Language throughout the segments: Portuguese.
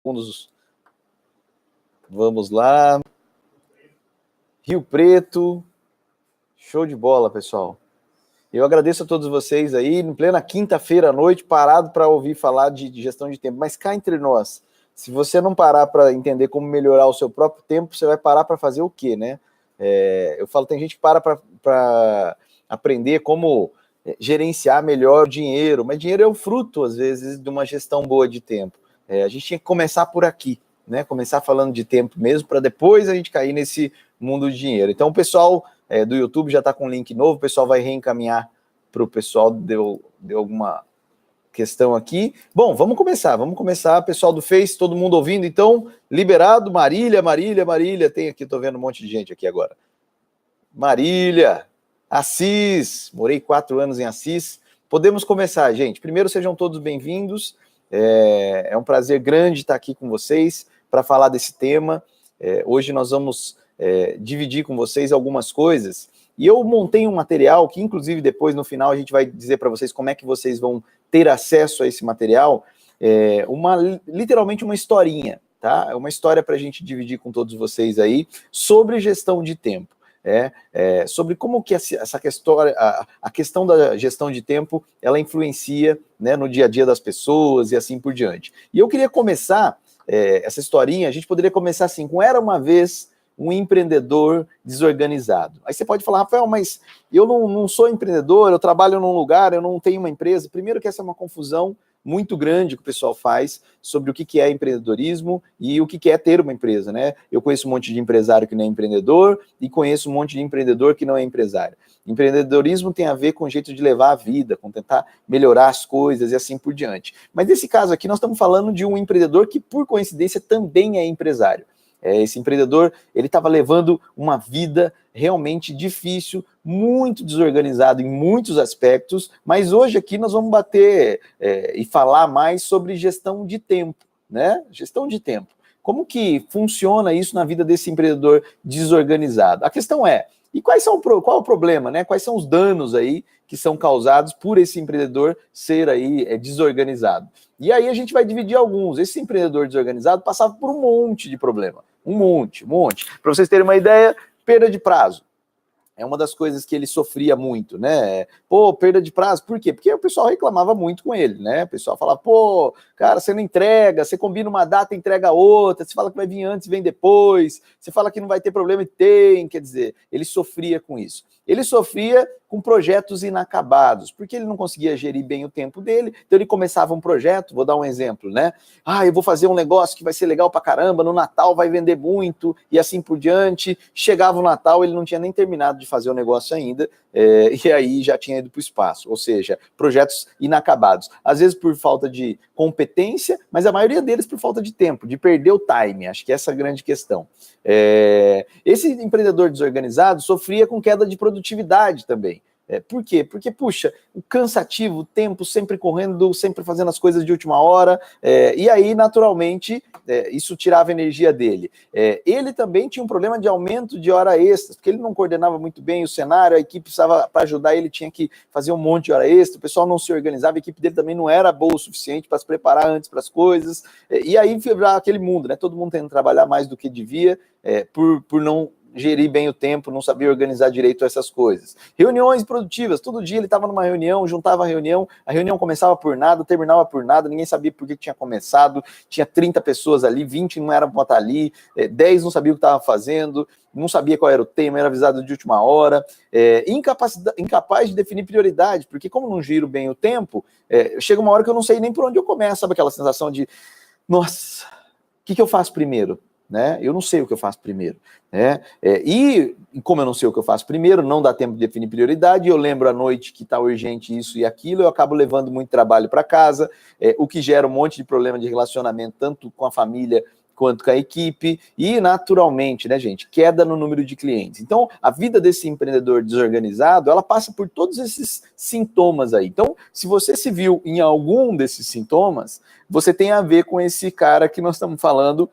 segundos. Vamos lá. Rio Preto. Show de bola, pessoal. Eu agradeço a todos vocês aí, em plena quinta-feira à noite, parado para ouvir falar de gestão de tempo. Mas cá entre nós, se você não parar para entender como melhorar o seu próprio tempo, você vai parar para fazer o quê, né? Eu falo, tem gente que para aprender como gerenciar melhor o dinheiro, mas dinheiro é o fruto, às vezes, de uma gestão boa de tempo. A gente tinha que começar por aqui, né? Começar falando de tempo mesmo, para depois a gente cair nesse mundo de dinheiro. Então, o pessoal do YouTube já está com um link novo, o pessoal vai reencaminhar para o pessoal, deu alguma questão aqui. Bom, vamos começar, pessoal do Face, todo mundo ouvindo, então, liberado, Marília, tem aqui, tô vendo um monte de gente aqui agora. Marília, Assis, morei 4 anos em Assis. Podemos começar, gente. Primeiro, sejam todos bem-vindos. É um prazer grande estar aqui com vocês para falar desse tema. Hoje nós vamos dividir com vocês algumas coisas. E eu montei um material que, inclusive, depois, no final, a gente vai dizer para vocês como é que vocês vão ter acesso a esse material. Literalmente uma historinha, tá? É uma história para a gente dividir com todos vocês aí sobre gestão de tempo. Sobre como que essa a questão da gestão de tempo, ela influencia, né, no dia a dia das pessoas e assim por diante. E eu queria começar essa historinha, a gente poderia começar assim, com era uma vez um empreendedor desorganizado. Aí você pode falar, Rafael, mas eu não sou empreendedor, eu trabalho num lugar, eu não tenho uma empresa. Primeiro que essa é uma confusão muito grande que o pessoal faz sobre o que é empreendedorismo e o que é ter uma empresa, né? Eu conheço um monte de empresário que não é empreendedor e conheço um monte de empreendedor que não é empresário. Empreendedorismo tem a ver com o jeito de levar a vida, com tentar melhorar as coisas e assim por diante. Mas nesse caso aqui, nós estamos falando de um empreendedor que, por coincidência, também é empresário. Esse empreendedor, ele estava levando uma vida realmente difícil, muito desorganizado em muitos aspectos, mas hoje aqui nós vamos bater e falar mais sobre gestão de tempo, né? Gestão de tempo. Como que funciona isso na vida desse empreendedor desorganizado? A questão e qual é o problema, né? Quais são os danos aí que são causados por esse empreendedor ser aí desorganizado? E aí a gente vai dividir alguns. Esse empreendedor desorganizado passava por um monte de problema. Um monte. Para vocês terem uma ideia, perda de prazo. É uma das coisas que ele sofria muito, né? Perda de prazo, por quê? Porque o pessoal reclamava muito com ele, né? O pessoal falava, cara, você não entrega, você combina uma data, entrega outra, você fala que vai vir antes, vem depois, você fala que não vai ter problema e tem, quer dizer, ele sofria com isso. Ele sofria com projetos inacabados, porque ele não conseguia gerir bem o tempo dele, então ele começava um projeto, vou dar um exemplo, né? Eu vou fazer um negócio que vai ser legal pra caramba, no Natal vai vender muito, e assim por diante. Chegava o Natal, ele não tinha nem terminado de fazer o negócio ainda, e aí já tinha ido para o espaço, ou seja, projetos inacabados. Às vezes por falta de competência, mas a maioria deles por falta de tempo, de perder o time, acho que essa é a grande questão. Esse empreendedor desorganizado sofria com queda de produtividade também. Por quê? Porque, puxa, o cansativo, o tempo sempre correndo, sempre fazendo as coisas de última hora, e aí, naturalmente, isso tirava a energia dele. Ele também tinha um problema de aumento de hora extra, porque ele não coordenava muito bem o cenário, a equipe precisava, para ajudar ele, tinha que fazer um monte de hora extra, o pessoal não se organizava, a equipe dele também não era boa o suficiente para se preparar antes para as coisas, e aí virava aquele mundo, né? Todo mundo tentando trabalhar mais do que devia, por não gerir bem o tempo, não sabia organizar direito essas coisas. Reuniões produtivas, todo dia ele estava numa reunião, juntava a reunião começava por nada, terminava por nada, ninguém sabia por que tinha começado, tinha 30 pessoas ali, 20 não eram para estar ali, 10 não sabia o que estava fazendo, não sabia qual era o tema, era avisado de última hora, incapaz de definir prioridade, porque como não giro bem o tempo, chega uma hora que eu não sei nem por onde eu começo, sabe aquela sensação de, nossa, o que eu faço primeiro? Né? Eu não sei o que eu faço primeiro, né? E como eu não sei o que eu faço primeiro, não dá tempo de definir prioridade, eu lembro à noite que está urgente isso e aquilo, eu acabo levando muito trabalho para casa, o que gera um monte de problema de relacionamento, tanto com a família quanto com a equipe, e naturalmente, né, gente, queda no número de clientes. Então, a vida desse empreendedor desorganizado, ela passa por todos esses sintomas aí. Então, se você se viu em algum desses sintomas, você tem a ver com esse cara que nós estamos falando,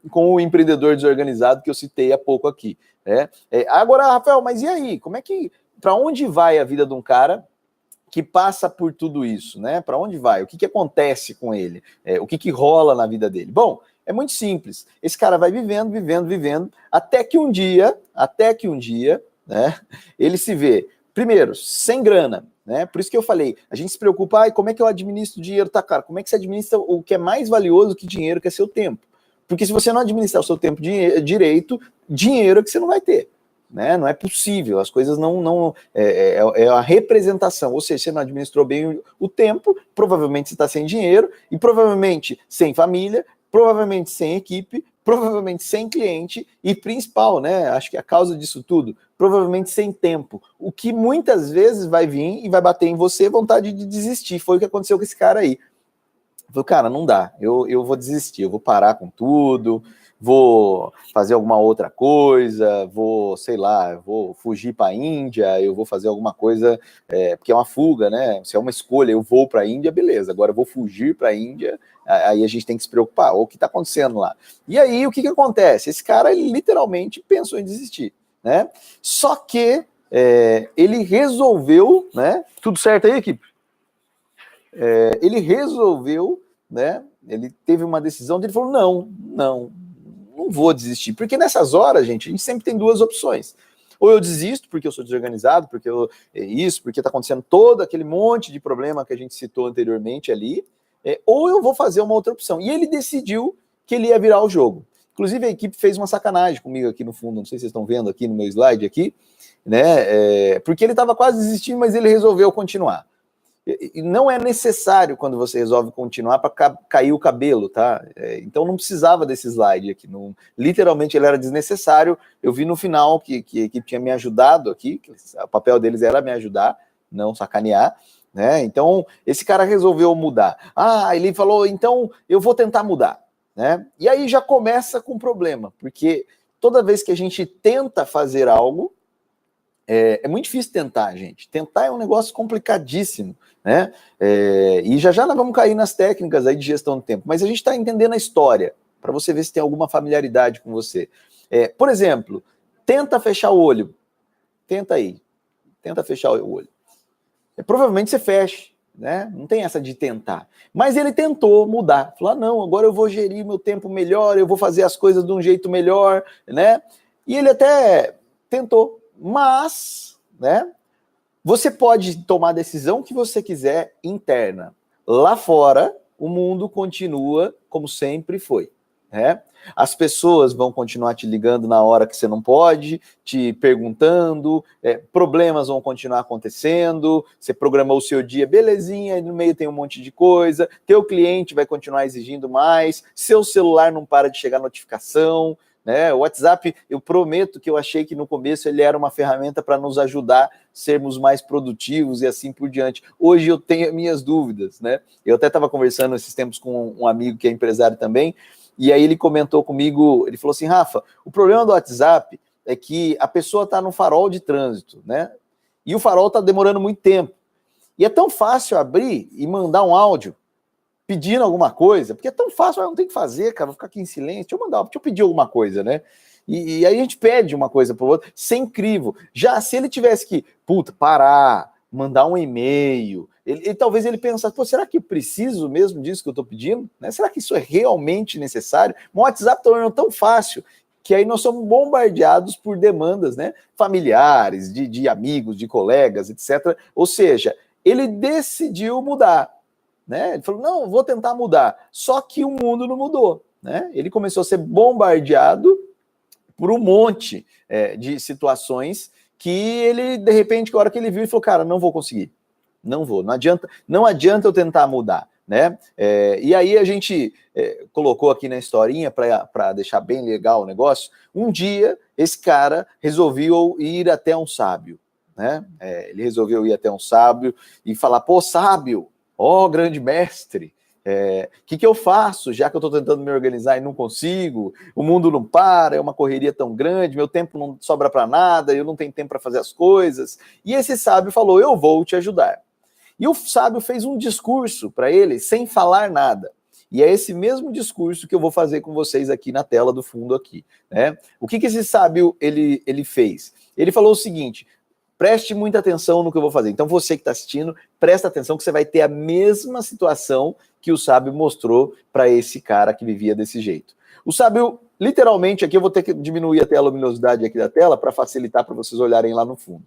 com o empreendedor desorganizado que eu citei há pouco aqui. Agora, Rafael, mas e aí? Para onde vai a vida de um cara que passa por tudo isso, né? Para onde vai? O que acontece com ele? O que rola na vida dele? Bom, É muito simples. Esse cara vai vivendo, até que um dia, né, ele se vê, primeiro, sem grana, né? Por isso que eu falei, a gente se preocupa, como é que eu administro o dinheiro, tá caro? Como é que você administra o que é mais valioso que dinheiro, que é seu tempo? Porque se você não administrar o seu tempo direito, dinheiro é que você não vai ter. Né? Não é possível, as coisas não é a representação, ou seja, você não administrou bem o tempo, provavelmente você está sem dinheiro, e provavelmente sem família, provavelmente sem equipe, provavelmente sem cliente, e principal, né, acho que a causa disso tudo, provavelmente sem tempo, o que muitas vezes vai vir e vai bater em você vontade de desistir, foi o que aconteceu com esse cara aí. Eu falei, cara, não dá, eu vou desistir, eu vou parar com tudo, vou fazer alguma outra coisa, vou, sei lá, vou fugir para a Índia, eu vou fazer alguma coisa, porque é uma fuga, né? Se é uma escolha, eu vou para a Índia, beleza, agora eu vou fugir para a Índia, aí a gente tem que se preocupar, o que está acontecendo lá. E aí, o que acontece? Esse cara, ele literalmente pensou em desistir, né? Só que ele resolveu, né? Tudo certo aí, equipe? Ele resolveu, né? Ele teve uma decisão, ele falou, não vou desistir, porque nessas horas, gente, a gente sempre tem duas opções. Ou eu desisto porque eu sou desorganizado, porque porque está acontecendo todo aquele monte de problema que a gente citou anteriormente ali, ou eu vou fazer uma outra opção. E ele decidiu que ele ia virar o jogo. Inclusive a equipe fez uma sacanagem comigo aqui no fundo, não sei se vocês estão vendo aqui no meu slide aqui, né? Porque ele estava quase desistindo, mas ele resolveu continuar. E não é necessário quando você resolve continuar para cair o cabelo, tá? Então não precisava desse slide aqui. Não, literalmente ele era desnecessário. Eu vi no final que a equipe tinha me ajudado aqui, que o papel deles era me ajudar, não sacanear, né? Então esse cara resolveu mudar. Ele falou, então eu vou tentar mudar, né? E aí já começa com um problema, porque toda vez que a gente tenta fazer algo, é muito difícil tentar, gente. Tentar é um negócio complicadíssimo, né? E já nós vamos cair nas técnicas aí de gestão do tempo, mas a gente está entendendo a história, para você ver se tem alguma familiaridade com você. Por exemplo, tenta fechar o olho. Tenta fechar o olho. Provavelmente você feche, né? Não tem essa de tentar. Mas ele tentou mudar. Falou, não, agora eu vou gerir meu tempo melhor, eu vou fazer as coisas de um jeito melhor, né? E ele até tentou. Mas, né, você pode tomar a decisão que você quiser interna. Lá fora, o mundo continua como sempre foi, né? As pessoas vão continuar te ligando na hora que você não pode, te perguntando, problemas vão continuar acontecendo, você programou o seu dia, belezinha, e no meio tem um monte de coisa, teu cliente vai continuar exigindo mais, seu celular não para de chegar notificação, né? O WhatsApp, eu prometo que eu achei que no começo ele era uma ferramenta para nos ajudar a sermos mais produtivos e assim por diante. Hoje eu tenho minhas dúvidas, né? Eu até estava conversando esses tempos com um amigo que é empresário também, e aí ele comentou comigo, ele falou assim, Rafa, o problema do WhatsApp é que a pessoa está no farol de trânsito, né? E o farol está demorando muito tempo. E é tão fácil abrir e mandar um áudio pedindo alguma coisa, porque é tão fácil, não tem que fazer, cara, vou ficar aqui em silêncio, deixa eu pedir alguma coisa, né? E aí a gente pede uma coisa pro outro, sem crivo. Já se ele tivesse que, parar, mandar um e-mail, talvez ele pensasse, será que eu preciso mesmo disso que eu tô pedindo? Né? Será que isso é realmente necessário? O WhatsApp tornou tão fácil que aí nós somos bombardeados por demandas, né? Familiares, de amigos, de colegas, etc. Ou seja, ele decidiu mudar. Né? Ele falou, não, vou tentar mudar. Só que o mundo não mudou. Né? Ele começou a ser bombardeado por um monte de situações que ele, de repente, a hora que ele viu, ele falou, cara, não vou conseguir. Não adianta eu tentar mudar. Né? E aí a gente colocou aqui na historinha, para deixar bem legal o negócio, um dia esse cara resolveu ir até um sábio. Né? Ele resolveu ir até um sábio e falar, sábio, grande mestre, que eu faço, já que eu estou tentando me organizar e não consigo, o mundo não para, é uma correria tão grande, meu tempo não sobra para nada, eu não tenho tempo para fazer as coisas. E esse sábio falou, eu vou te ajudar. E o sábio fez um discurso para ele, sem falar nada. E é esse mesmo discurso que eu vou fazer com vocês aqui na tela do fundo aqui. Né? O que esse sábio ele fez? Ele falou o seguinte, Preste muita atenção no que eu vou fazer. Então você que está assistindo, presta atenção que você vai ter a mesma situação que o sábio mostrou para esse cara que vivia desse jeito. O sábio, literalmente, aqui eu vou ter que diminuir até a luminosidade aqui da tela para facilitar para vocês olharem lá no fundo.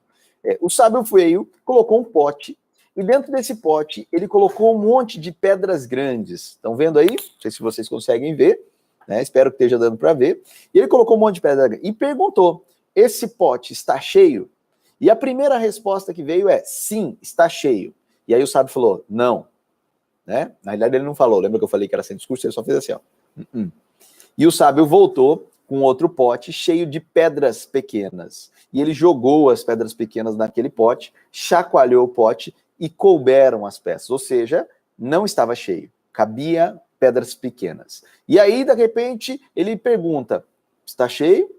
O sábio veio, colocou um pote, e dentro desse pote ele colocou um monte de pedras grandes. Estão vendo aí? Não sei se vocês conseguem ver, né? Espero que esteja dando para ver. E ele colocou um monte de pedra grande e perguntou: esse pote está cheio? E a primeira resposta que veio é: sim, está cheio. E aí o sábio falou: não. Né? Na realidade ele não falou, lembra que eu falei que era sem discurso? Ele só fez assim, ó. E o sábio voltou com outro pote cheio de pedras pequenas. E ele jogou as pedras pequenas naquele pote, chacoalhou o pote e couberam as peças. Ou seja, não estava cheio, cabia pedras pequenas. E aí, de repente, ele pergunta: está cheio?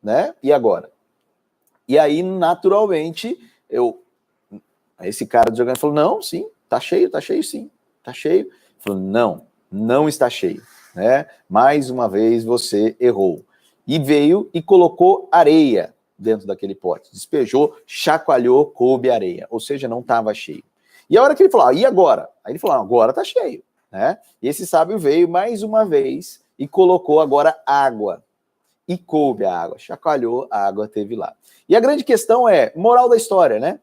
Né? E agora? E aí, naturalmente, esse cara do jogando falou: não, sim, tá cheio sim, tá cheio. Ele falou: não, não está cheio, né? Mais uma vez você errou. E veio e colocou areia dentro daquele pote, despejou, chacoalhou, coube areia, ou seja, não estava cheio. E a hora que ele falou: e agora? Aí ele falou: agora tá cheio, né? E esse sábio veio mais uma vez e colocou agora água. E coube a água, chacoalhou, a água teve lá. E a grande questão é, moral da história, né?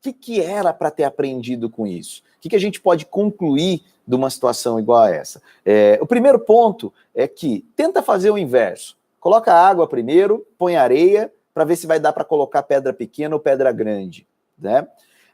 O que era para ter aprendido com isso? O que a gente pode concluir de uma situação igual a essa? O primeiro ponto é que tenta fazer o inverso. Coloca a água primeiro, põe areia, para ver se vai dar para colocar pedra pequena ou pedra grande, né?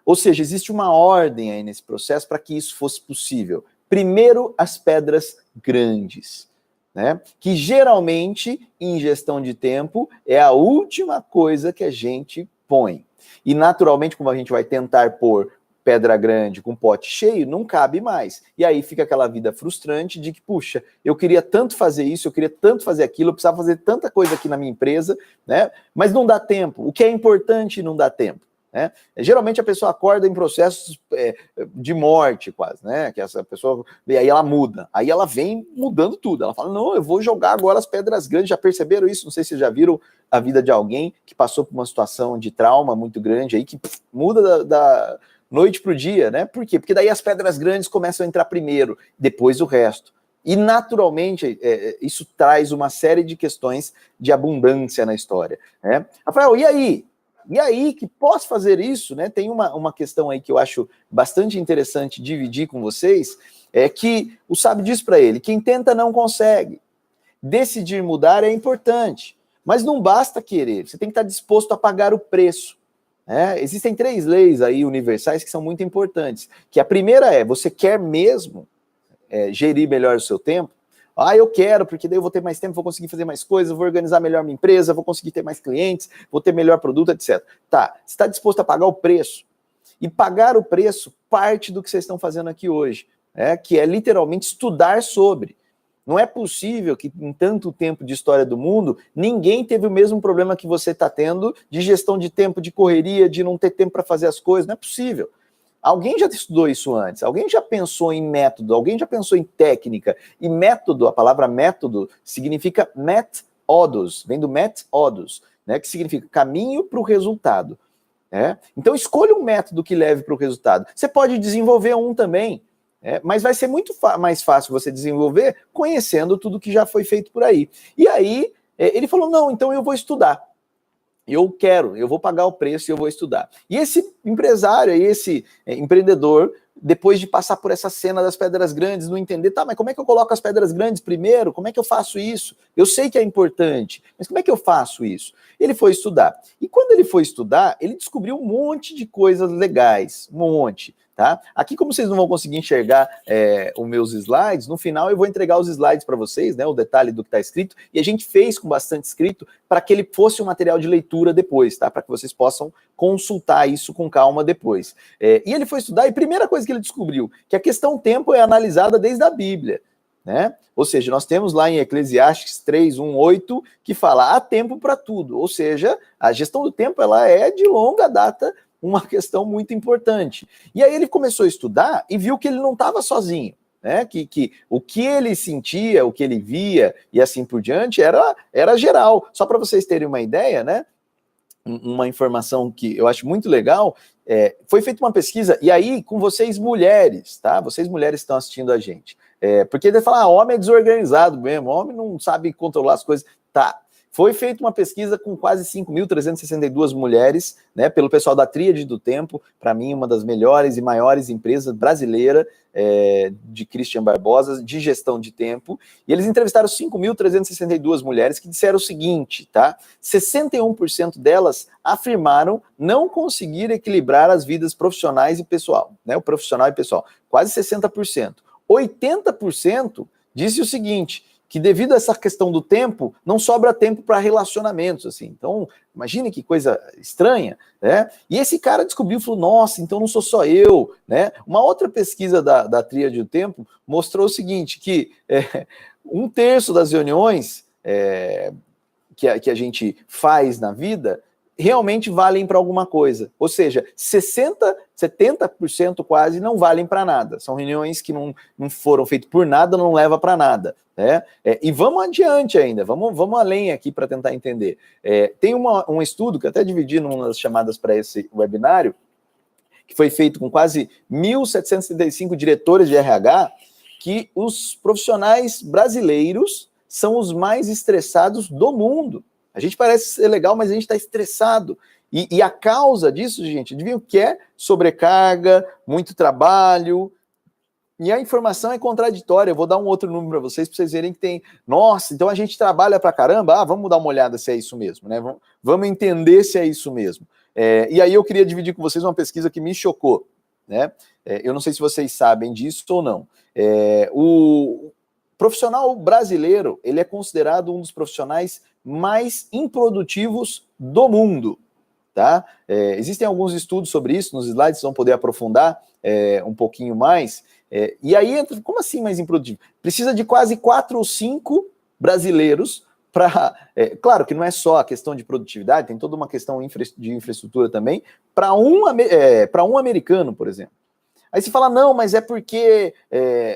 Ou seja, existe uma ordem aí nesse processo para que isso fosse possível. Primeiro, as pedras grandes, né? Que geralmente, em gestão de tempo, é a última coisa que a gente põe. E naturalmente, como a gente vai tentar pôr pedra grande com pote cheio, não cabe mais. E aí fica aquela vida frustrante de que, puxa, eu queria tanto fazer isso, eu queria tanto fazer aquilo, eu precisava fazer tanta coisa aqui na minha empresa, né? Mas não dá tempo. O que é importante não dá tempo. Né? Geralmente a pessoa acorda em processos de morte quase, né? Que essa pessoa, e aí ela muda, aí ela vem mudando tudo, ela fala: não, eu vou jogar agora as pedras grandes. Já perceberam isso? Não sei se vocês já viram a vida de alguém que passou por uma situação de trauma muito grande aí, que muda da noite para o dia, né? Por quê? Porque daí as pedras grandes começam a entrar primeiro, depois o resto. E naturalmente isso traz uma série de questões de abundância na história, né? Rafael, e aí? E aí, que posso fazer isso, né? Tem uma questão aí que eu acho bastante interessante dividir com vocês, é que o sábio diz para ele: quem tenta não consegue. Decidir mudar é importante, mas não basta querer, você tem que estar disposto a pagar o preço. Né? Existem 3 leis aí universais que são muito importantes, que a primeira é: você quer mesmo gerir melhor o seu tempo? Eu quero, porque daí eu vou ter mais tempo, vou conseguir fazer mais coisas, vou organizar melhor minha empresa, vou conseguir ter mais clientes, vou ter melhor produto, etc. Tá, você está disposto a pagar o preço? E pagar o preço parte do que vocês estão fazendo aqui hoje, que é literalmente estudar sobre. Não é possível que em tanto tempo de história do mundo, ninguém teve o mesmo problema que você está tendo de gestão de tempo, de correria, de não ter tempo para fazer as coisas. Não é possível. Alguém já estudou isso antes, alguém já pensou em método, alguém já pensou em técnica. E método, a palavra método, significa met-odos, vem do met-odos, né, que significa caminho para o resultado. Então escolha um método que leve para o resultado. Você pode desenvolver um também, mas vai ser muito mais fácil você desenvolver conhecendo tudo que já foi feito por aí. E aí ele falou: não, então eu vou estudar. Eu vou pagar o preço e eu vou estudar. E esse empresário, esse empreendedor, depois de passar por essa cena das pedras grandes, não entender, tá, mas como é que eu coloco as pedras grandes primeiro? Como é que eu faço isso? Eu sei que é importante, mas como é que eu faço isso? Ele foi estudar. E quando ele foi estudar, ele descobriu um monte de coisas legais, um monte. Tá? Aqui, como vocês não vão conseguir enxergar os meus slides, no final eu vou entregar os slides para vocês, né, o detalhe do que está escrito, e a gente fez com bastante escrito para que ele fosse um material de leitura depois, tá? Para que vocês possam consultar isso com calma depois. E ele foi estudar, e a primeira coisa que ele descobriu, que a questão tempo é analisada desde a Bíblia. Né? Ou seja, nós temos lá em Eclesiastes 3:1-8 que fala: há tempo para tudo, ou seja, a gestão do tempo ela é de longa data uma questão muito importante. E aí ele começou a estudar e viu que ele não estava sozinho, né? Que o que ele sentia, o que ele via e assim por diante era geral. Só para vocês terem uma ideia, né? uma informação que eu acho muito legal. Foi feita uma pesquisa, e aí com vocês mulheres, tá? Vocês mulheres estão assistindo a gente. Porque ele fala, homem é desorganizado mesmo, homem não sabe controlar as coisas. Tá. Foi feita uma pesquisa com quase 5.362 mulheres, né, pelo pessoal da Tríade do Tempo, para mim uma das melhores e maiores empresas brasileiras de Christian Barbosa, de gestão de tempo, e eles entrevistaram 5.362 mulheres que disseram o seguinte, tá? 61% delas afirmaram não conseguir equilibrar as vidas profissionais e pessoal, né, o profissional e pessoal, quase 60%. 80% disse o seguinte, que devido a essa questão do tempo, não sobra tempo para relacionamentos, assim. Então, imagine que coisa estranha, né? E esse cara descobriu, falou, nossa, então não sou só eu, né? Uma outra pesquisa da Tríade do Tempo mostrou o seguinte, que 1/3 das reuniões que a gente faz na vida realmente valem para alguma coisa. Ou seja, 70% quase não valem para nada. São reuniões que não foram feitas por nada, não leva para nada. Né? E vamos adiante ainda, vamos além aqui para tentar entender. Tem um estudo que eu até dividi numa das chamadas para esse webinário, que foi feito com quase 1.775 diretores de RH, que os profissionais brasileiros são os mais estressados do mundo. A gente parece ser legal, mas a gente está estressado. E a causa disso, gente, adivinha o que é? Sobrecarga, muito trabalho. E a informação é contraditória. Eu vou dar um outro número para vocês verem que tem... Nossa, então a gente trabalha para caramba? Vamos dar uma olhada se é isso mesmo, né? Vamos entender se é isso mesmo. E aí eu queria dividir com vocês uma pesquisa que me chocou, né? Eu não sei se vocês sabem disso ou não. O profissional brasileiro, ele é considerado um dos profissionais mais improdutivos do mundo, tá? Existem alguns estudos sobre isso, nos slides vocês vão poder aprofundar um pouquinho mais, e aí entra, como assim mais improdutivo? Precisa de quase 4 ou 5 brasileiros para, claro que não é só a questão de produtividade, tem toda uma questão de infraestrutura também, para um americano, por exemplo. Aí você fala, não, mas é porque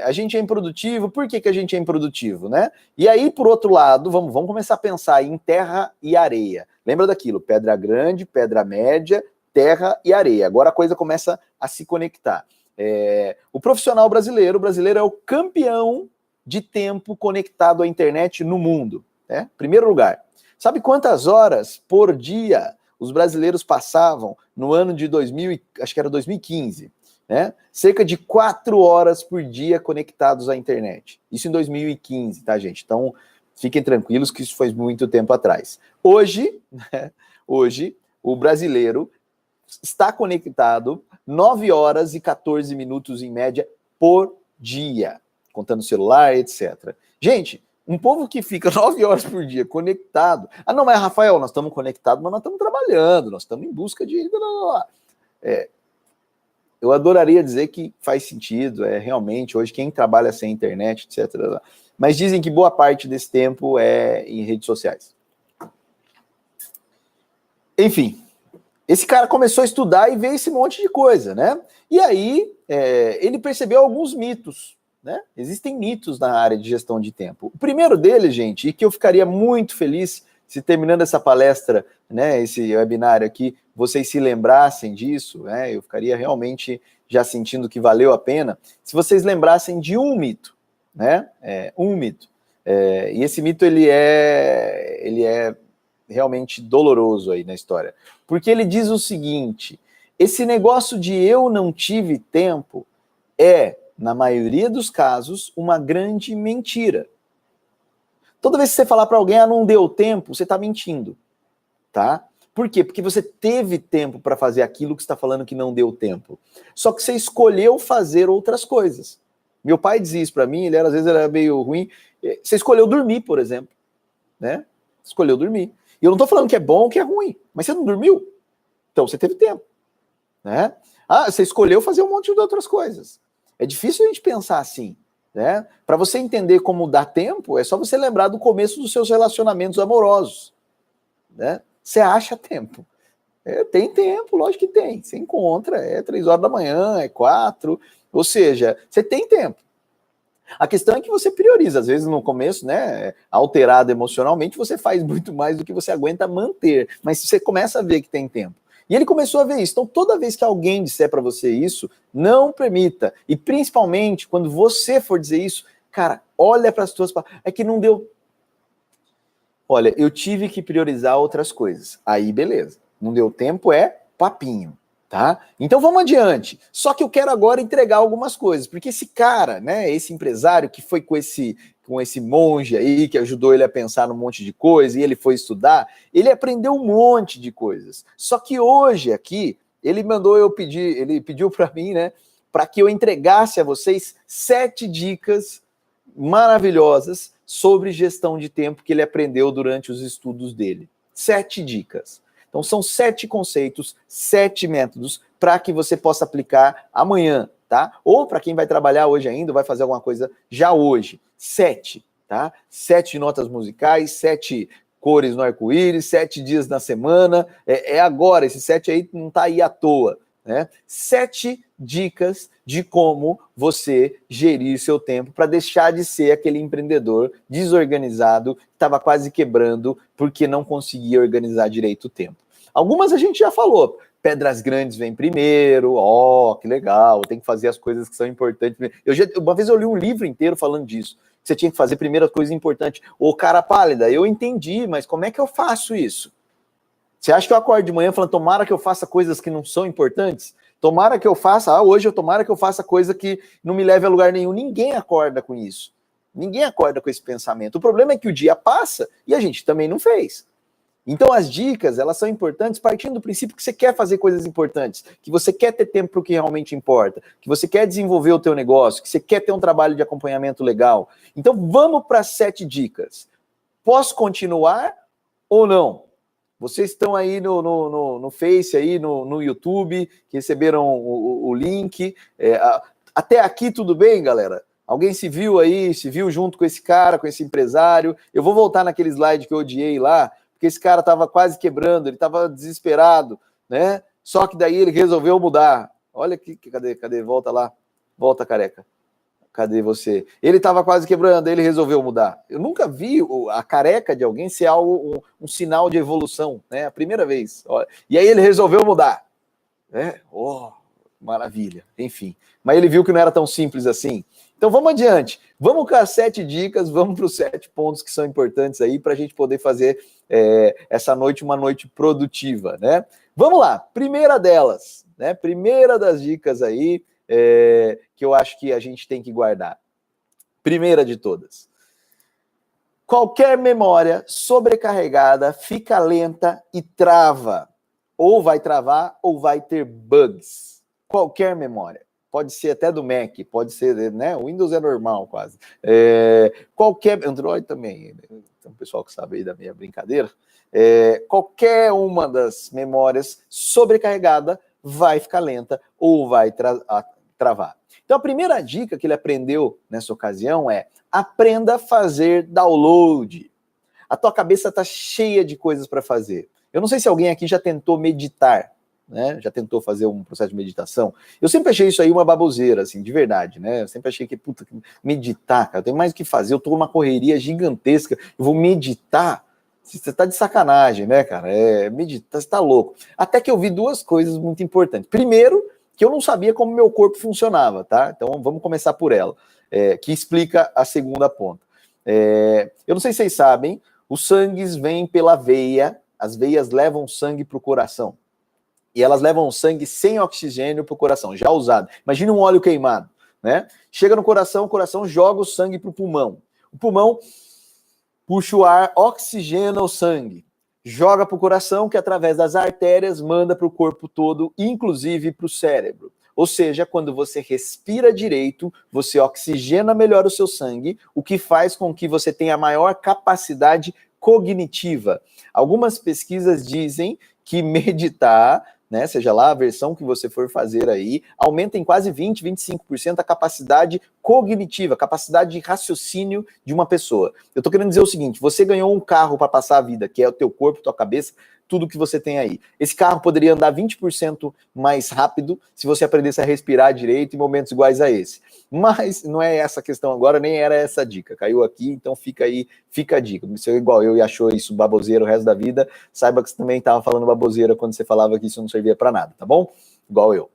a gente é improdutivo. Por que a gente é improdutivo, né? E aí, por outro lado, vamos começar a pensar em terra e areia. Lembra daquilo? Pedra grande, pedra média, terra e areia. Agora a coisa começa a se conectar. O profissional brasileiro, é o campeão de tempo conectado à internet no mundo. Né? Primeiro lugar. Sabe quantas horas por dia os brasileiros passavam no ano de 2000, acho que era 2015? Né? Cerca de 4 horas por dia conectados à internet. Isso em 2015, tá, gente? Então, fiquem tranquilos que isso foi muito tempo atrás. Hoje, o brasileiro está conectado 9 horas e 14 minutos em média por dia, contando celular, etc. Gente, um povo que fica 9 horas por dia conectado... não, mas Rafael, nós estamos conectados, mas nós estamos trabalhando, nós estamos em busca de... Eu adoraria dizer que faz sentido, realmente, hoje quem trabalha sem internet, etc. Mas dizem que boa parte desse tempo é em redes sociais. Enfim, esse cara começou a estudar e ver esse monte de coisa, né? E aí, ele percebeu alguns mitos, né? Existem mitos na área de gestão de tempo. O primeiro deles, gente, e que eu ficaria muito feliz se terminando essa palestra, né, esse webinário aqui, vocês se lembrassem disso, né, eu ficaria realmente já sentindo que valeu a pena, se vocês lembrassem de um mito, né, um mito. E esse mito, ele é realmente doloroso aí na história, porque ele diz o seguinte, esse negócio de eu não tive tempo na maioria dos casos, uma grande mentira. Toda vez que você falar para alguém, não deu tempo, você está mentindo, tá? Por quê? Porque você teve tempo para fazer aquilo que você está falando que não deu tempo. Só que você escolheu fazer outras coisas. Meu pai dizia isso para mim, às vezes era meio ruim. Você escolheu dormir, por exemplo, né? Escolheu dormir. E eu não estou falando que é bom ou que é ruim, mas você não dormiu, então você teve tempo, né? Você escolheu fazer um monte de outras coisas. É difícil a gente pensar assim. Né? Para você entender como dá tempo, é só você lembrar do começo dos seus relacionamentos amorosos. Né? Você acha tempo. Tem tempo, lógico que tem. Você encontra, 3 horas da manhã, 4. Ou seja, você tem tempo. A questão é que você prioriza. Às vezes, no começo, né, alterado emocionalmente, você faz muito mais do que você aguenta manter. Mas você começa a ver que tem tempo. E ele começou a ver isso. Então, toda vez que alguém disser para você isso, não permita. E principalmente, quando você for dizer isso, cara, olha para as tuas palavras. É que não deu. Olha, eu tive que priorizar outras coisas. Aí, beleza. Não deu tempo, é papinho. Tá? Então vamos adiante. Só que eu quero agora entregar algumas coisas, porque esse cara, né, esse empresário que foi com esse monge aí, que ajudou ele a pensar num monte de coisa, e ele foi estudar, ele aprendeu um monte de coisas. Só que hoje aqui, ele pediu para mim, né, para que eu entregasse a vocês 7 dicas maravilhosas sobre gestão de tempo que ele aprendeu durante os estudos dele. 7 dicas. Então, são 7 conceitos, 7 métodos para que você possa aplicar amanhã, tá? Ou para quem vai trabalhar hoje ainda, vai fazer alguma coisa já hoje. 7, tá? 7 notas musicais, 7 cores no arco-íris, 7 dias na semana. É agora, esse 7 aí não está aí à toa, né? 7 dicas de como você gerir seu tempo para deixar de ser aquele empreendedor desorganizado que estava quase quebrando porque não conseguia organizar direito o tempo. Algumas a gente já falou. Pedras grandes vem primeiro, que legal, tem que fazer as coisas que são importantes. Uma vez eu li um livro inteiro falando disso. Você tinha que fazer primeiro as coisas importantes. Cara pálida, eu entendi, mas como é que eu faço isso? Você acha que eu acordo de manhã falando, tomara que eu faça coisas que não são importantes? Tomara que eu faça, tomara que eu faça coisa que não me leve a lugar nenhum. Ninguém acorda com isso. Ninguém acorda com esse pensamento. O problema é que o dia passa e a gente também não fez. Então as dicas, elas são importantes partindo do princípio que você quer fazer coisas importantes, que você quer ter tempo para o que realmente importa, que você quer desenvolver o teu negócio, que você quer ter um trabalho de acompanhamento legal. Então vamos para as 7 dicas. Posso continuar ou não? Vocês estão aí no Face, aí no YouTube, que receberam o link. Até aqui tudo bem, galera? Alguém se viu junto com esse cara, com esse empresário? Eu vou voltar naquele slide que eu odiei lá, porque esse cara estava quase quebrando, ele estava desesperado, né? Só que daí ele resolveu mudar. Olha aqui, cadê? Volta lá. Volta, careca. Cadê você? Ele estava quase quebrando, ele resolveu mudar. Eu nunca vi a careca de alguém ser algo, um sinal de evolução, né? A primeira vez. Olha. E aí ele resolveu mudar. Né? Maravilha. Enfim. Mas ele viu que não era tão simples assim. Então vamos adiante. Vamos com as 7 dicas, vamos para os 7 pontos que são importantes aí para a gente poder fazer essa noite uma noite produtiva, né? Vamos lá. Primeira delas, né? Primeira das dicas aí, que eu acho que a gente tem que guardar. Primeira de todas. Qualquer memória sobrecarregada fica lenta e trava. Ou vai travar ou vai ter bugs. Qualquer memória. Pode ser até do Mac, pode ser, né? O Windows é normal quase. Qualquer, Android também, tem um pessoal que sabe aí da minha brincadeira. Qualquer uma das memórias sobrecarregada vai ficar lenta ou vai travar. Então a primeira dica que ele aprendeu nessa ocasião é: aprenda a fazer download. A tua cabeça está cheia de coisas para fazer. Eu não sei se alguém aqui já tentou meditar, né? Já tentou fazer um processo de meditação. Eu sempre achei isso aí uma baboseira, assim, de verdade, né? Eu sempre achei que, meditar, cara, eu tenho mais o que fazer, eu tô numa correria gigantesca, eu vou meditar. Você tá de sacanagem, né, cara? Meditar, você tá louco. Até que eu vi 2 coisas muito importantes. Primeiro, que eu não sabia como meu corpo funcionava, tá? Então vamos começar por ela, que explica a segunda ponta. Eu não sei se vocês sabem, os sangues vêm pela veia, as veias levam sangue para o coração. E elas levam sangue sem oxigênio para o coração, já usado. Imagina um óleo queimado, né? Chega no coração, o coração joga o sangue para o pulmão. O pulmão puxa o ar, oxigena o sangue. Joga para o coração, que através das artérias manda para o corpo todo, inclusive para o cérebro. Ou seja, quando você respira direito, você oxigena melhor o seu sangue, o que faz com que você tenha maior capacidade cognitiva. Algumas pesquisas dizem que meditar, né, seja lá a versão que você for fazer aí, aumenta em quase 20, 25% a capacidade cognitiva, a capacidade de raciocínio de uma pessoa. Eu tô querendo dizer o seguinte: você ganhou um carro para passar a vida, que é o teu corpo, tua cabeça, tudo que você tem aí. Esse carro poderia andar 20% mais rápido se você aprendesse a respirar direito em momentos iguais a esse. Mas não é essa a questão agora, nem era essa a dica. Caiu aqui, então fica aí, fica a dica. Se é igual eu e achou isso baboseira o resto da vida, saiba que você também estava falando baboseira quando você falava que isso não servia para nada, tá bom? Igual eu.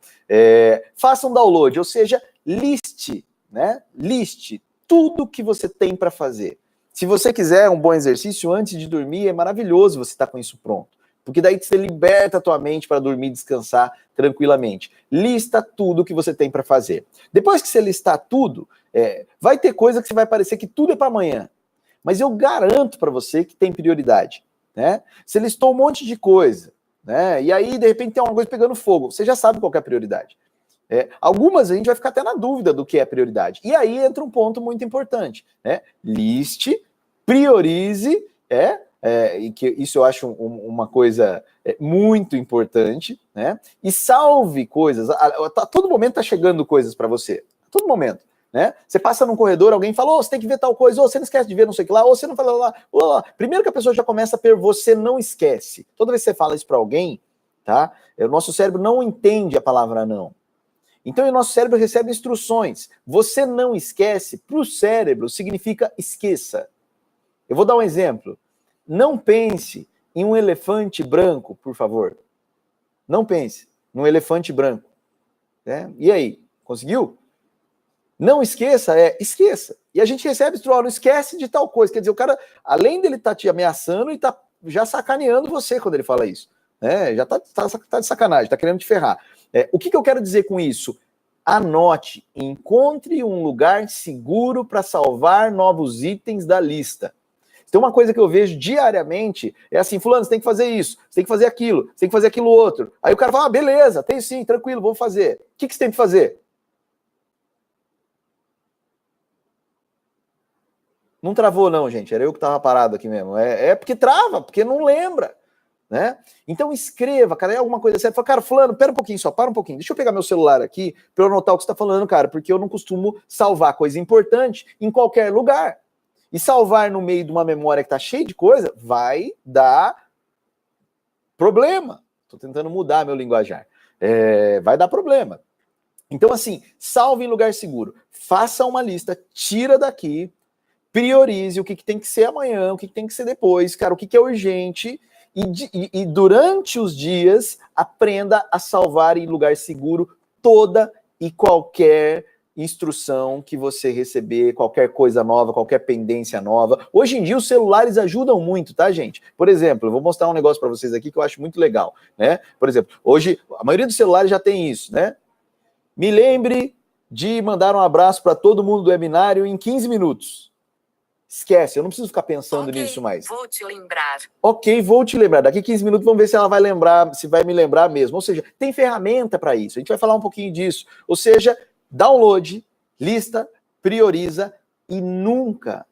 Faça um download, ou seja, liste, né? Liste tudo que você tem para fazer. Se você quiser um bom exercício antes de dormir, é maravilhoso você estar com isso pronto. Porque daí você liberta a tua mente para dormir e descansar tranquilamente. Lista tudo que você tem para fazer. Depois que você listar tudo, vai ter coisa que você vai parecer que tudo é para amanhã. Mas eu garanto para você que tem prioridade. Né? Você listou um monte de coisa, né? E aí, de repente, tem uma coisa pegando fogo. Você já sabe qual é a prioridade. Algumas a gente vai ficar até na dúvida do que é prioridade. E aí entra um ponto muito importante. Né? Liste, priorize, e que isso eu acho uma coisa muito importante, né? E salve coisas. A todo momento tá chegando coisas para você. A todo momento. Né? Você passa num corredor, alguém fala, você tem que ver tal coisa, você não esquece de ver não sei o que lá, você não fala lá. Primeiro que a pessoa já começa a você não esquece. Toda vez que você fala isso para alguém, tá? O nosso cérebro não entende a palavra não. Então o nosso cérebro recebe instruções. Você não esquece, para o cérebro, significa esqueça. Eu vou dar um exemplo. Não pense em um elefante branco, por favor. Não pense num elefante branco. Né? E aí, conseguiu? Não esqueça, esqueça. E a gente recebe instrução, não esquece de tal coisa. Quer dizer, o cara, além dele estar te ameaçando, ele está já sacaneando você quando ele fala isso. Né? Já está de sacanagem, está querendo te ferrar. O que eu quero dizer com isso? Anote, encontre um lugar seguro para salvar novos itens da lista. Tem uma coisa que eu vejo diariamente, é assim, fulano, você tem que fazer isso, você tem que fazer aquilo, você tem que fazer aquilo outro. Aí o cara fala, beleza, tem sim, tranquilo, vou fazer. O que você tem que fazer? Não travou não, gente, era eu que estava parado aqui mesmo. Porque trava, porque não lembra. Né? Então escreva, cara, é alguma coisa certa. Fala, cara, fulano, pera um pouquinho só, para um pouquinho. Deixa eu pegar meu celular aqui para eu anotar o que você está falando, cara, porque eu não costumo salvar coisa importante em qualquer lugar. E salvar no meio de uma memória que está cheia de coisa vai dar problema. Estou tentando mudar meu linguajar. Vai dar problema. Então, assim, salve em lugar seguro. Faça uma lista, tira daqui, priorize o que tem que ser amanhã, o que tem que ser depois, cara, o que é urgente. E durante os dias, aprenda a salvar em lugar seguro toda e qualquer instrução que você receber, qualquer coisa nova, qualquer pendência nova. Hoje em dia, os celulares ajudam muito, tá, gente? Por exemplo, eu vou mostrar um negócio para vocês aqui que eu acho muito legal, né? Por exemplo, hoje, a maioria dos celulares já tem isso, né? Me lembre de mandar um abraço para todo mundo do webinário em 15 minutos. Esquece, eu não preciso ficar pensando nisso mais. Vou te lembrar. Ok, vou te lembrar. Daqui 15 minutos vamos ver se ela vai lembrar, se vai me lembrar mesmo. Ou seja, tem ferramenta para isso. A gente vai falar um pouquinho disso. Ou seja, download, lista, prioriza e nunca...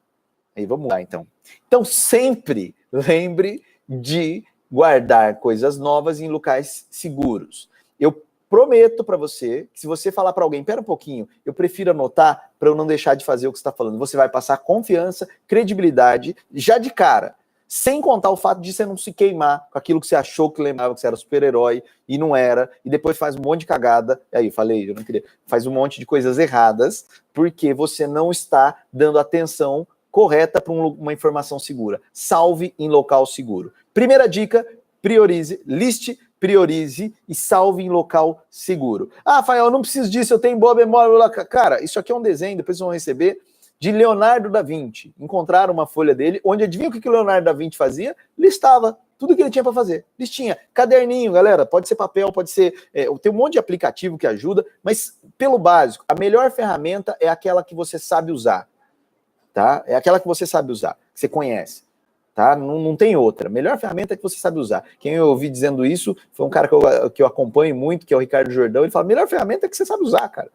Aí vamos lá, então. Então, sempre lembre de guardar coisas novas em locais seguros. Eu prometo para você que se você falar para alguém, pera um pouquinho, eu prefiro anotar para eu não deixar de fazer o que você está falando. Você vai passar confiança, credibilidade, já de cara. Sem contar o fato de você não se queimar com aquilo que você achou que lembrava que você era super-herói e não era, e depois faz um monte de cagada. Aí, falei, eu não queria. Faz um monte de coisas erradas, porque você não está dando atenção correta para uma informação segura. Salve em local seguro. Primeira dica, priorize, liste, priorize e salve em local seguro. Ah, Rafael, eu não preciso disso, eu tenho boa memória. Cara, isso aqui é um desenho, depois vocês vão receber, de Leonardo da Vinci. Encontraram uma folha dele, onde adivinha o que Leonardo da Vinci fazia? Listava tudo que ele tinha para fazer. Listinha, caderninho, galera, pode ser papel, pode ser... tem um monte de aplicativo que ajuda, mas pelo básico, a melhor ferramenta é aquela que você sabe usar. Tá? É aquela que você sabe usar, que você conhece. Tá? Não tem outra. A melhor ferramenta é que você sabe usar. Quem eu ouvi dizendo isso foi um cara que eu acompanho muito, que é o Ricardo Jordão. Ele fala, a melhor ferramenta é que você sabe usar, cara.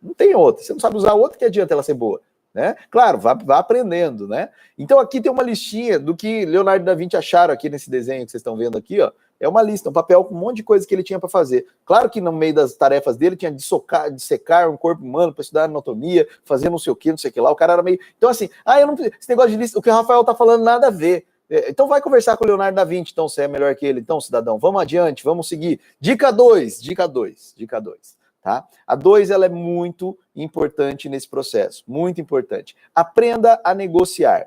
Não tem outra. Você não sabe usar outra, que adianta ela ser boa. Né? Claro, vá aprendendo. Né? Então aqui tem uma listinha do que Leonardo da Vinci acharam aqui nesse desenho que vocês estão vendo aqui. Ó. É uma lista, um papel com um monte de coisa que ele tinha para fazer. Claro que no meio das tarefas dele tinha de secar um corpo humano para estudar anatomia, fazer não sei o que lá. O cara era meio... Então assim, eu não... esse negócio de lista, o que o Rafael tá falando nada a ver. Então vai conversar com o Leonardo da Vinci, então, se é melhor que ele. Então, cidadão, vamos adiante, vamos seguir. Dica 2, tá? A 2, ela é muito importante nesse processo, muito importante. Aprenda a negociar.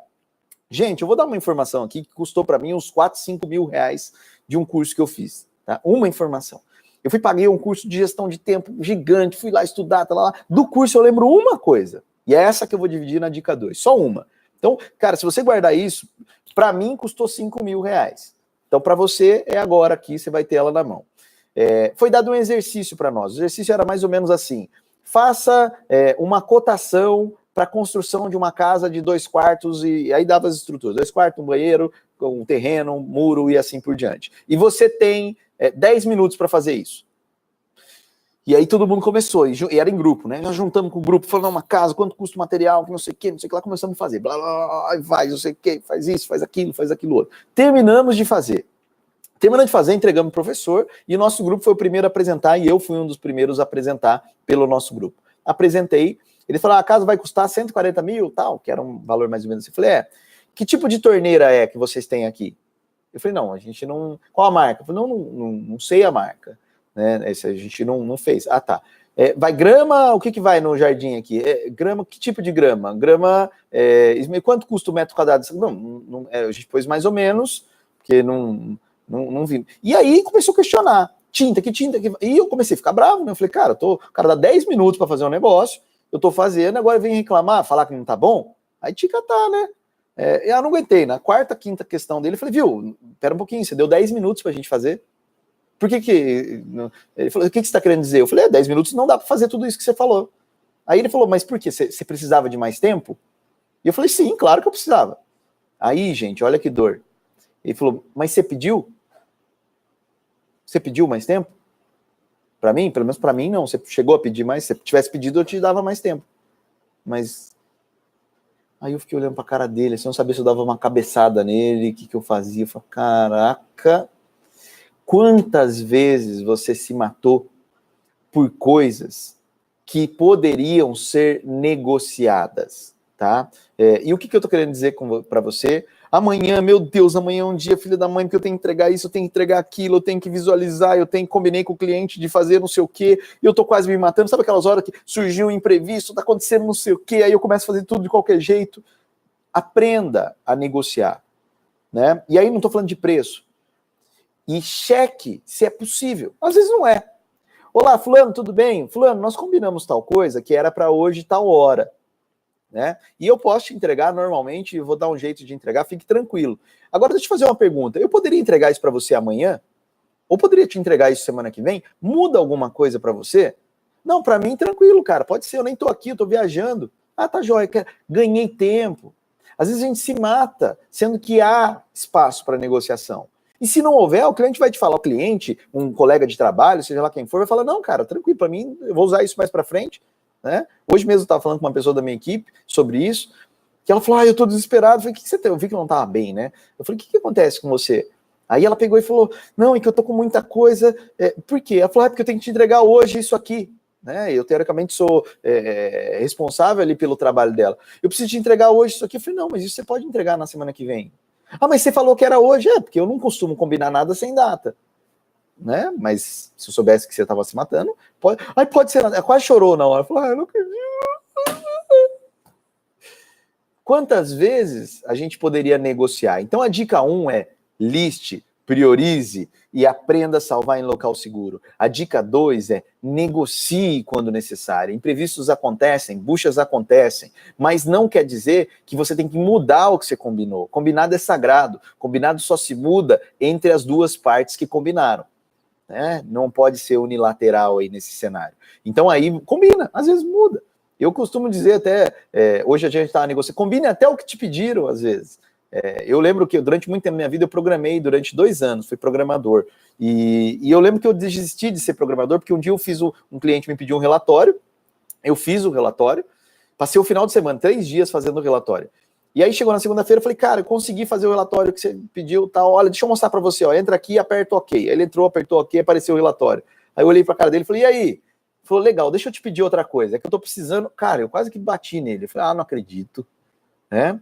Gente, eu vou dar uma informação aqui que custou para mim uns 4, 5 mil reais de um curso que eu fiz, tá? Uma informação. Eu paguei um curso de gestão de tempo gigante, fui lá estudar, tá lá. Do curso eu lembro uma coisa, e é essa que eu vou dividir na dica 2, só uma. Então, cara, se você guardar isso, para mim custou 5 mil reais. Então, para você, é agora aqui, você vai ter ela na mão. Foi dado um exercício para nós. O exercício era mais ou menos assim: faça uma cotação para a construção de uma casa de 2 quartos, e aí dava as estruturas: 2 quartos, um banheiro, um terreno, um muro e assim por diante. E você tem 10 minutos para fazer isso. E aí todo mundo começou, e era em grupo, né? Nós juntamos com o grupo, falando uma casa, quanto custa o material, não sei o que lá, começamos a fazer, blá, blá, blá, vai, não sei o que, faz isso, faz aquilo outro. Terminamos de fazer, entregamos o professor, e o nosso grupo foi o primeiro a apresentar, e eu fui um dos primeiros a apresentar pelo nosso grupo. Apresentei, ele falou: a casa vai custar 140 mil, tal, que era um valor mais ou menos assim. Eu falei: que tipo de torneira é que vocês têm aqui? Eu falei: não, a gente não... Qual a marca? Eu falei: não sei a marca. Né? Esse a gente não fez. Ah, tá. Vai grama, o que vai no jardim aqui? Grama, que tipo de grama? Grama, quanto custa o metro quadrado? Não, a gente pôs mais ou menos, porque não vi. E aí começou a questionar. Tinta. E eu comecei a ficar bravo, né? Eu falei: cara, o cara dá 10 minutos para fazer um negócio, eu tô fazendo, agora vem reclamar, falar que não tá bom? Aí tica tá, né? Eu não aguentei. Na quarta, quinta questão dele, eu falei: viu, pera um pouquinho, você deu 10 minutos pra gente fazer. Por que Ele falou: o que você está querendo dizer? Eu falei: 10 minutos não dá para fazer tudo isso que você falou. Aí ele falou: mas por quê? Você precisava de mais tempo? E eu falei: sim, claro que eu precisava. Aí, gente, olha que dor. Ele falou: mas você pediu? Você pediu mais tempo? Para mim? Pelo menos para mim, não. Você chegou a pedir mais? Se você tivesse pedido, eu te dava mais tempo. Mas... Aí eu fiquei olhando para a cara dele, assim, não sabia se eu dava uma cabeçada nele, o que eu fazia. Eu falei: caraca... Quantas vezes você se matou por coisas que poderiam ser negociadas, tá? E o que eu tô querendo dizer para você? Amanhã, meu Deus, amanhã é um dia, filha da mãe, porque eu tenho que entregar isso, eu tenho que entregar aquilo, eu tenho que visualizar, combinei com o cliente de fazer não sei o quê, eu tô quase me matando. Sabe aquelas horas que surgiu um imprevisto, tá acontecendo não sei o quê, aí eu começo a fazer tudo de qualquer jeito? Aprenda a negociar, né? E aí não tô falando de preço. E cheque se é possível. Às vezes não é. Olá, fulano, tudo bem? Fulano, nós combinamos tal coisa que era para hoje, tal hora. Né? E eu posso te entregar normalmente, vou dar um jeito de entregar, fique tranquilo. Agora, deixa eu te fazer uma pergunta. Eu poderia entregar isso para você amanhã? Ou poderia te entregar isso semana que vem? Muda alguma coisa para você? Não, para mim, tranquilo, cara. Pode ser, eu nem tô aqui, eu tô viajando. Ah, tá jóia, ganhei tempo. Às vezes a gente se mata, sendo que há espaço para negociação. E se não houver, o cliente vai te falar, o cliente, um colega de trabalho, seja lá quem for, vai falar: não, cara, tranquilo, para mim, eu vou usar isso mais para frente. Né? Hoje mesmo eu estava falando com uma pessoa da minha equipe sobre isso, que ela falou: eu tô desesperado. Eu falei: o que você tem? Eu vi que não estava bem, né? Eu falei: o que acontece com você? Aí ela pegou e falou: não, é que eu tô com muita coisa. Por quê? Ela falou: porque eu tenho que te entregar hoje isso aqui. Né? Eu, teoricamente, sou responsável ali pelo trabalho dela. Eu preciso te entregar hoje isso aqui. Eu falei: não, mas isso você pode entregar na semana que vem. Ah, mas você falou que era hoje. Porque eu não costumo combinar nada sem data. Né? Mas se eu soubesse que você estava se matando, pode ser. Ela quase chorou na hora. Falou: eu não acredito. Quantas vezes a gente poderia negociar? Então a dica 1 é: liste, priorize e aprenda a salvar em local seguro. A dica 2 é: negocie quando necessário. Imprevistos acontecem, buchas acontecem, mas não quer dizer que você tem que mudar o que você combinou. Combinado é sagrado. Combinado só se muda entre as duas partes que combinaram. Né? Não pode ser unilateral aí nesse cenário. Então aí combina, às vezes muda. Eu costumo dizer até, hoje a gente está negociando, combine até o que te pediram às vezes. Eu lembro que durante muito tempo da minha vida eu programei durante 2 anos, fui programador. E eu lembro que eu desisti de ser programador porque um dia eu fiz um cliente me pediu um relatório, eu fiz o relatório, passei o final de semana, 3 dias fazendo o relatório. E aí chegou na segunda-feira, eu falei: cara, eu consegui fazer o relatório que você pediu, tal. Olha, deixa eu mostrar para você, ó, entra aqui e aperta OK. Aí ele entrou, apertou OK, apareceu o relatório. Aí eu olhei para a cara dele e falei: e aí? Ele falou: legal, deixa eu te pedir outra coisa, é que eu tô precisando. Cara, eu quase que bati nele. Eu falei: não acredito. Né?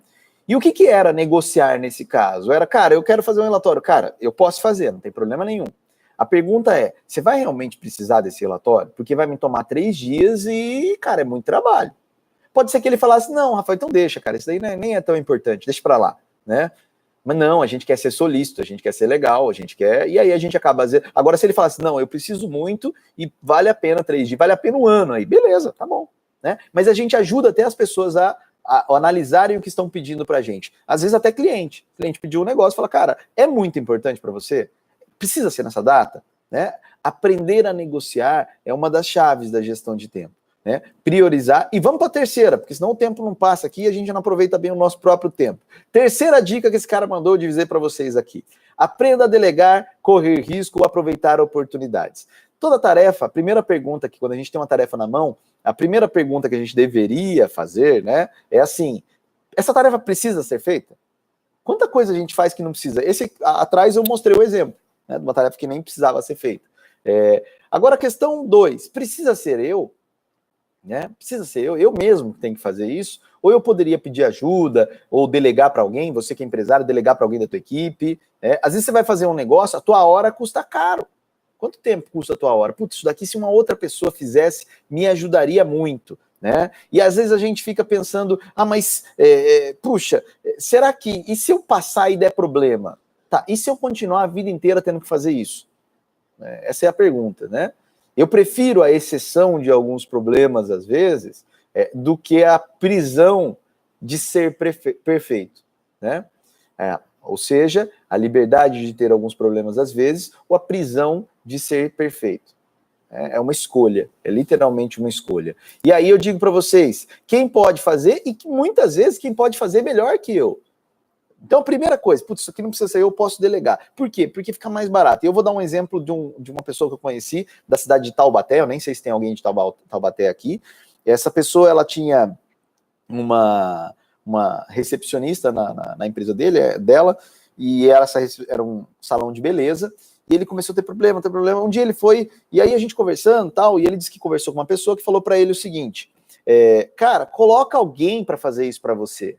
E o que era negociar nesse caso? Era, cara, eu quero fazer um relatório. Cara, eu posso fazer, não tem problema nenhum. A pergunta é, você vai realmente precisar desse relatório? Porque vai me tomar 3 dias e, cara, é muito trabalho. Pode ser que ele falasse, não, Rafael, então deixa, cara, isso daí nem é tão importante, deixa pra lá, né? Mas não, a gente quer ser solícito, a gente quer ser legal, a gente quer... E aí a gente acaba... Agora, se ele falasse, não, eu preciso muito e vale a pena 3 dias, vale a pena 1 ano, aí beleza, tá bom. Né? Mas a gente ajuda até as pessoas a analisarem o que estão pedindo pra gente. Às vezes até cliente. O cliente pediu um negócio e fala, cara, é muito importante para você? Precisa ser nessa data? Né? Aprender a negociar é uma das chaves da gestão de tempo. Né? Priorizar, e vamos para a terceira, porque senão o tempo não passa aqui e a gente não aproveita bem o nosso próprio tempo. Terceira dica que esse cara mandou de dizer para vocês aqui: aprenda a delegar, correr risco, aproveitar oportunidades. Toda tarefa, a primeira pergunta que quando a gente tem uma tarefa na mão, a primeira pergunta que a gente deveria fazer, né, é assim: essa tarefa precisa ser feita? Quanta coisa a gente faz que não precisa? Esse atrás eu mostrei o exemplo, né, de uma tarefa que nem precisava ser feita. Agora a questão 2, precisa ser eu? Né? Precisa ser eu mesmo que tenho que fazer isso, ou eu poderia pedir ajuda, ou delegar para alguém, você que é empresário, delegar para alguém da tua equipe, né? Às vezes você vai fazer um negócio, a tua hora custa caro. Quanto tempo custa a tua hora? Putz, isso daqui se uma outra pessoa fizesse, me ajudaria muito, né? E às vezes a gente fica pensando, mas, puxa, será que, e se eu passar e der problema? Tá, e se eu continuar a vida inteira tendo que fazer isso? Essa é a pergunta, né? Eu prefiro a exceção de alguns problemas, às vezes, do que a prisão de ser perfeito, né? Ou seja, a liberdade de ter alguns problemas, às vezes, ou a prisão de ser perfeito. É uma escolha, é literalmente uma escolha. E aí eu digo para vocês, quem pode fazer, e que muitas vezes quem pode fazer melhor que eu. Então, a primeira coisa, putz, isso aqui não precisa ser eu, posso delegar. Por quê? Porque fica mais barato. E eu vou dar um exemplo de uma pessoa que eu conheci, da cidade de Taubaté, eu nem sei se tem alguém de Taubaté aqui. Essa pessoa, ela tinha uma recepcionista na empresa dela, e era um salão de beleza, e ele começou a ter problema. Um dia ele foi, e aí a gente conversando tal, e ele disse que conversou com uma pessoa que falou para ele o seguinte, cara, coloca alguém para fazer isso para você.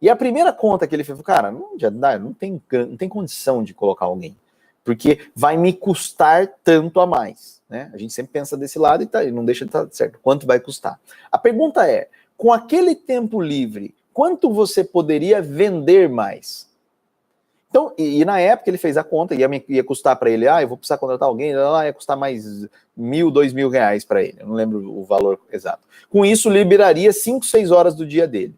E a primeira conta que ele fez, cara, não tem condição de colocar alguém, porque vai me custar tanto a mais, né? A gente sempre pensa desse lado e não deixa de estar certo, quanto vai custar. A pergunta é, com aquele tempo livre, quanto você poderia vender mais? Então, e na época ele fez a conta, ia custar para ele, eu vou precisar contratar alguém, ia custar mais R$1.000, R$2.000 para ele, eu não lembro o valor exato. Com isso, liberaria 5, 6 horas do dia dele.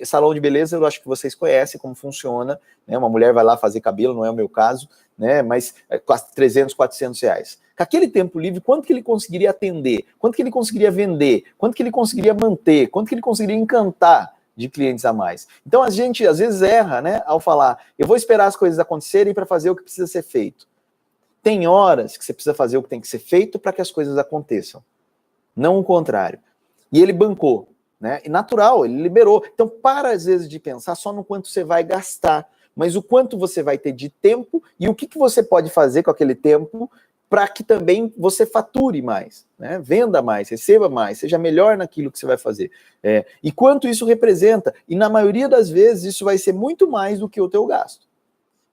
Salão de beleza, eu acho que vocês conhecem como funciona, né? Uma mulher vai lá fazer cabelo, não é o meu caso, né? Mas custa R$300, R$400. Com aquele tempo livre, quanto que ele conseguiria atender? Quanto que ele conseguiria vender? Quanto que ele conseguiria manter? Quanto que ele conseguiria encantar de clientes a mais? Então a gente às vezes erra, né? Ao falar, eu vou esperar as coisas acontecerem para fazer o que precisa ser feito. Tem horas que você precisa fazer o que tem que ser feito para que as coisas aconteçam. Não o contrário. E ele bancou. Né? E natural, ele liberou. Então, para às vezes de pensar só no quanto você vai gastar, mas o quanto você vai ter de tempo e o que você pode fazer com aquele tempo para que também você fature mais, né? Venda mais, receba mais, seja melhor naquilo que você vai fazer. E quanto isso representa? E na maioria das vezes isso vai ser muito mais do que o teu gasto.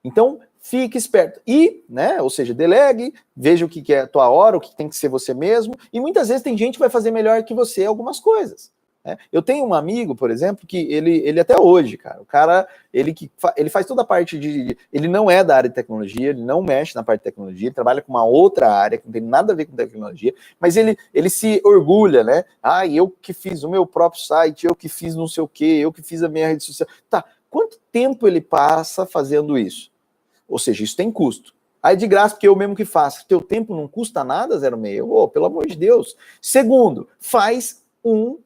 Então, fique esperto. E, né, ou seja, delegue, veja o que é a tua hora, o que tem que ser você mesmo, e muitas vezes tem gente que vai fazer melhor que você algumas coisas. Eu tenho um amigo, por exemplo, que ele até hoje, cara, o cara, ele faz toda a parte ele não é da área de tecnologia, ele não mexe na parte de tecnologia, ele trabalha com uma outra área que não tem nada a ver com tecnologia, mas ele se orgulha, né? Eu que fiz o meu próprio site, eu que fiz não sei o quê, eu que fiz a minha rede social. Tá, quanto tempo ele passa fazendo isso? Ou seja, isso tem custo. Aí de graça, porque eu mesmo que faço. Teu tempo não custa nada, 0,6. Pelo amor de Deus. Segundo, faz um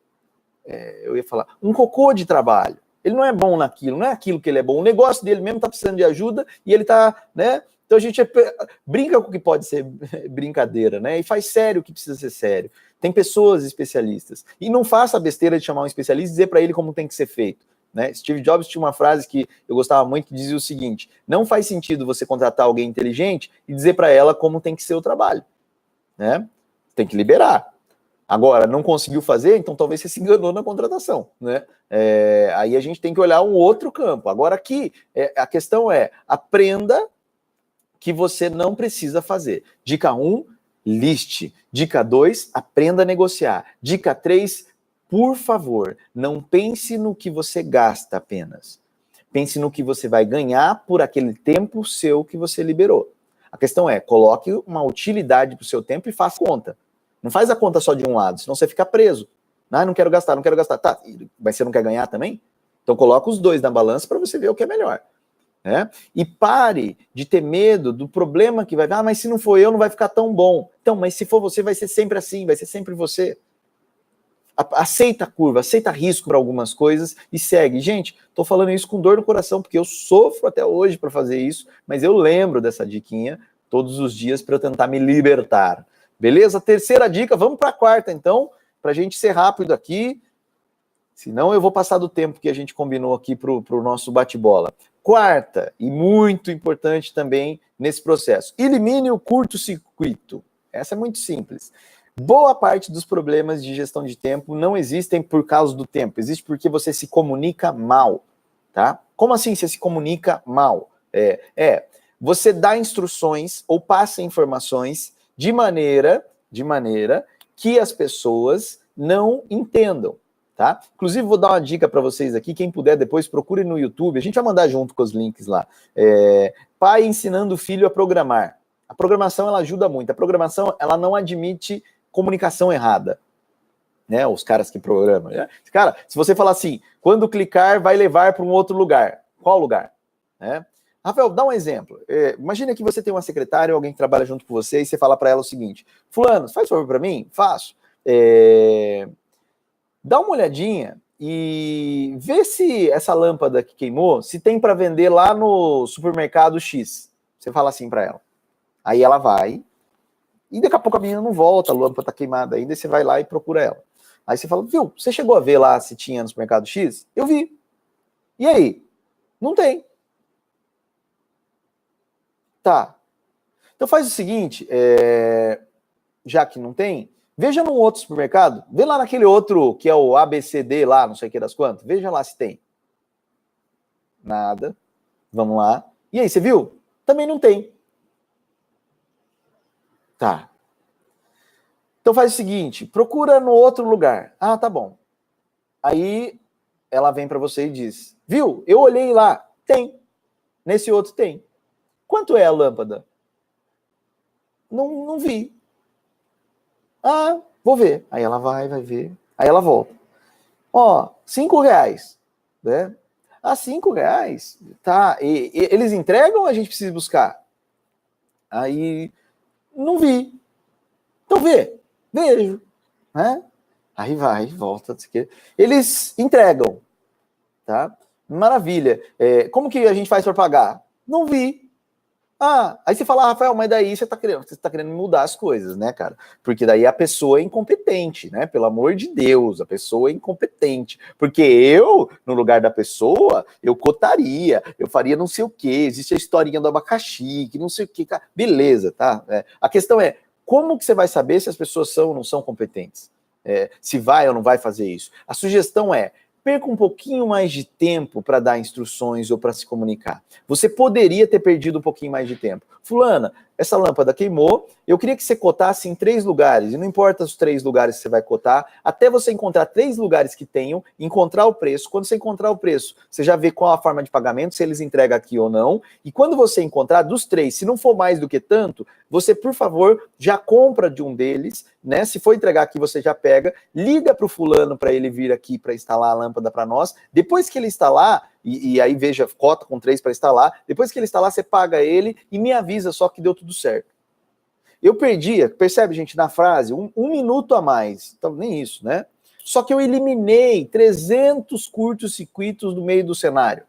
cocô de trabalho. Ele não é bom naquilo, não é aquilo que ele é bom. O negócio dele mesmo está precisando de ajuda e ele está, né? Então a gente brinca com o que pode ser brincadeira, né? E faz sério o que precisa ser sério. Tem pessoas especialistas. E não faça a besteira de chamar um especialista e dizer para ele como tem que ser feito. Né? Steve Jobs tinha uma frase que eu gostava muito que dizia o seguinte: não faz sentido você contratar alguém inteligente e dizer para ela como tem que ser o trabalho. Né? Tem que liberar. Agora, não conseguiu fazer, então talvez você se enganou na contratação, né? Aí a gente tem que olhar um outro campo. Agora aqui, a questão é, aprenda que você não precisa fazer. Dica 1, liste. Dica 2, aprenda a negociar. Dica 3, por favor, não pense no que você gasta apenas. Pense no que você vai ganhar por aquele tempo seu que você liberou. A questão é, coloque uma utilidade para o seu tempo e faça conta. Não faz a conta só de um lado, senão você fica preso. Ah, não quero gastar, não quero gastar. Tá, mas você não quer ganhar também? Então coloca os dois na balança para você ver o que é melhor. Né? E pare de ter medo do problema que vai... Ah, mas se não for eu, não vai ficar tão bom. Então, mas se for você, vai ser sempre assim, vai ser sempre você. Aceita a curva, aceita risco para algumas coisas e segue. Gente, tô falando isso com dor no coração, porque eu sofro até hoje para fazer isso, mas eu lembro dessa diquinha todos os dias para eu tentar me libertar. Beleza? Terceira dica, vamos para a quarta, então, para a gente ser rápido aqui, senão eu vou passar do tempo que a gente combinou aqui para o nosso bate-bola. Quarta, e muito importante também nesse processo, elimine o curto-circuito. Essa é muito simples. Boa parte dos problemas de gestão de tempo não existem por causa do tempo, existe porque você se comunica mal, tá? Como assim você se comunica mal? Você dá instruções ou passa informações de maneira que as pessoas não entendam, tá? Inclusive, vou dar uma dica para vocês aqui, quem puder depois procure no YouTube, a gente vai mandar junto com os links lá. Pai ensinando o filho a programar. A programação, ela ajuda muito. A programação, ela não admite comunicação errada, né? Os caras que programam. Né? Cara, se você falar assim, quando clicar vai levar para um outro lugar. Qual lugar? Né? Rafael, dá um exemplo. Imagina que você tem uma secretária, alguém que trabalha junto com você, e você fala para ela o seguinte, fulano, faz favor para mim? Faço. Dá uma olhadinha e vê se essa lâmpada que queimou, se tem para vender lá no supermercado X. Você fala assim para ela. Aí ela vai, e daqui a pouco a menina não volta, a lâmpada tá queimada ainda, e você vai lá e procura ela. Aí você fala, viu, você chegou a ver lá se tinha no supermercado X? Eu vi. E aí? Não tem. Tá. Então faz o seguinte, já que não tem, veja num outro supermercado, vê lá naquele outro que é o ABCD lá, não sei o que das quantas, veja lá se tem. Nada. Vamos lá. E aí, você viu? Também não tem. Tá. Então faz o seguinte, procura no outro lugar. Ah, tá bom. Aí ela vem para você e diz, viu? Eu olhei lá, tem. Nesse outro tem. Quanto é a lâmpada? Não vi. Ah, vou ver. Aí ela vai ver. Aí ela volta. Ó, R$5, né? Ah, R$5? Tá. E eles entregam ou a gente precisa buscar? Aí, não vi. Então vejo, né? Aí vai, volta. Eles entregam, tá? Maravilha. Como que a gente faz para pagar? Não vi. Ah, aí você fala, Rafael, mas daí você tá querendo mudar as coisas, né, cara? Porque daí a pessoa é incompetente, né? Pelo amor de Deus, a pessoa é incompetente. Porque eu, no lugar da pessoa, eu cotaria, eu faria não sei o quê, existe a historinha do abacaxi, que não sei o quê, cara. Beleza, tá? A questão é, como que você vai saber se as pessoas são ou não são competentes? Se vai ou não vai fazer isso? A sugestão é, perca um pouquinho mais de tempo para dar instruções ou para se comunicar. Você poderia ter perdido um pouquinho mais de tempo. Fulana, essa lâmpada queimou, eu queria que você cotasse em 3 lugares, e não importa os 3 lugares que você vai cotar, até você encontrar 3 lugares que tenham, encontrar o preço. Quando você encontrar o preço, você já vê qual a forma de pagamento, se eles entregam aqui ou não, e quando você encontrar dos 3, se não for mais do que tanto, você, por favor, já compra de um deles, né? Se for entregar aqui, você já pega, liga para o fulano para ele vir aqui para instalar a lâmpada para nós, depois que ele instalar, e aí veja, cota com 3 para instalar, depois que ele instalar, você paga ele e me avisa só que deu tudo certo. Eu perdi, percebe, gente, na frase, um minuto a mais, então nem isso, né? Só que eu eliminei 300 curtos-circuitos no meio do cenário.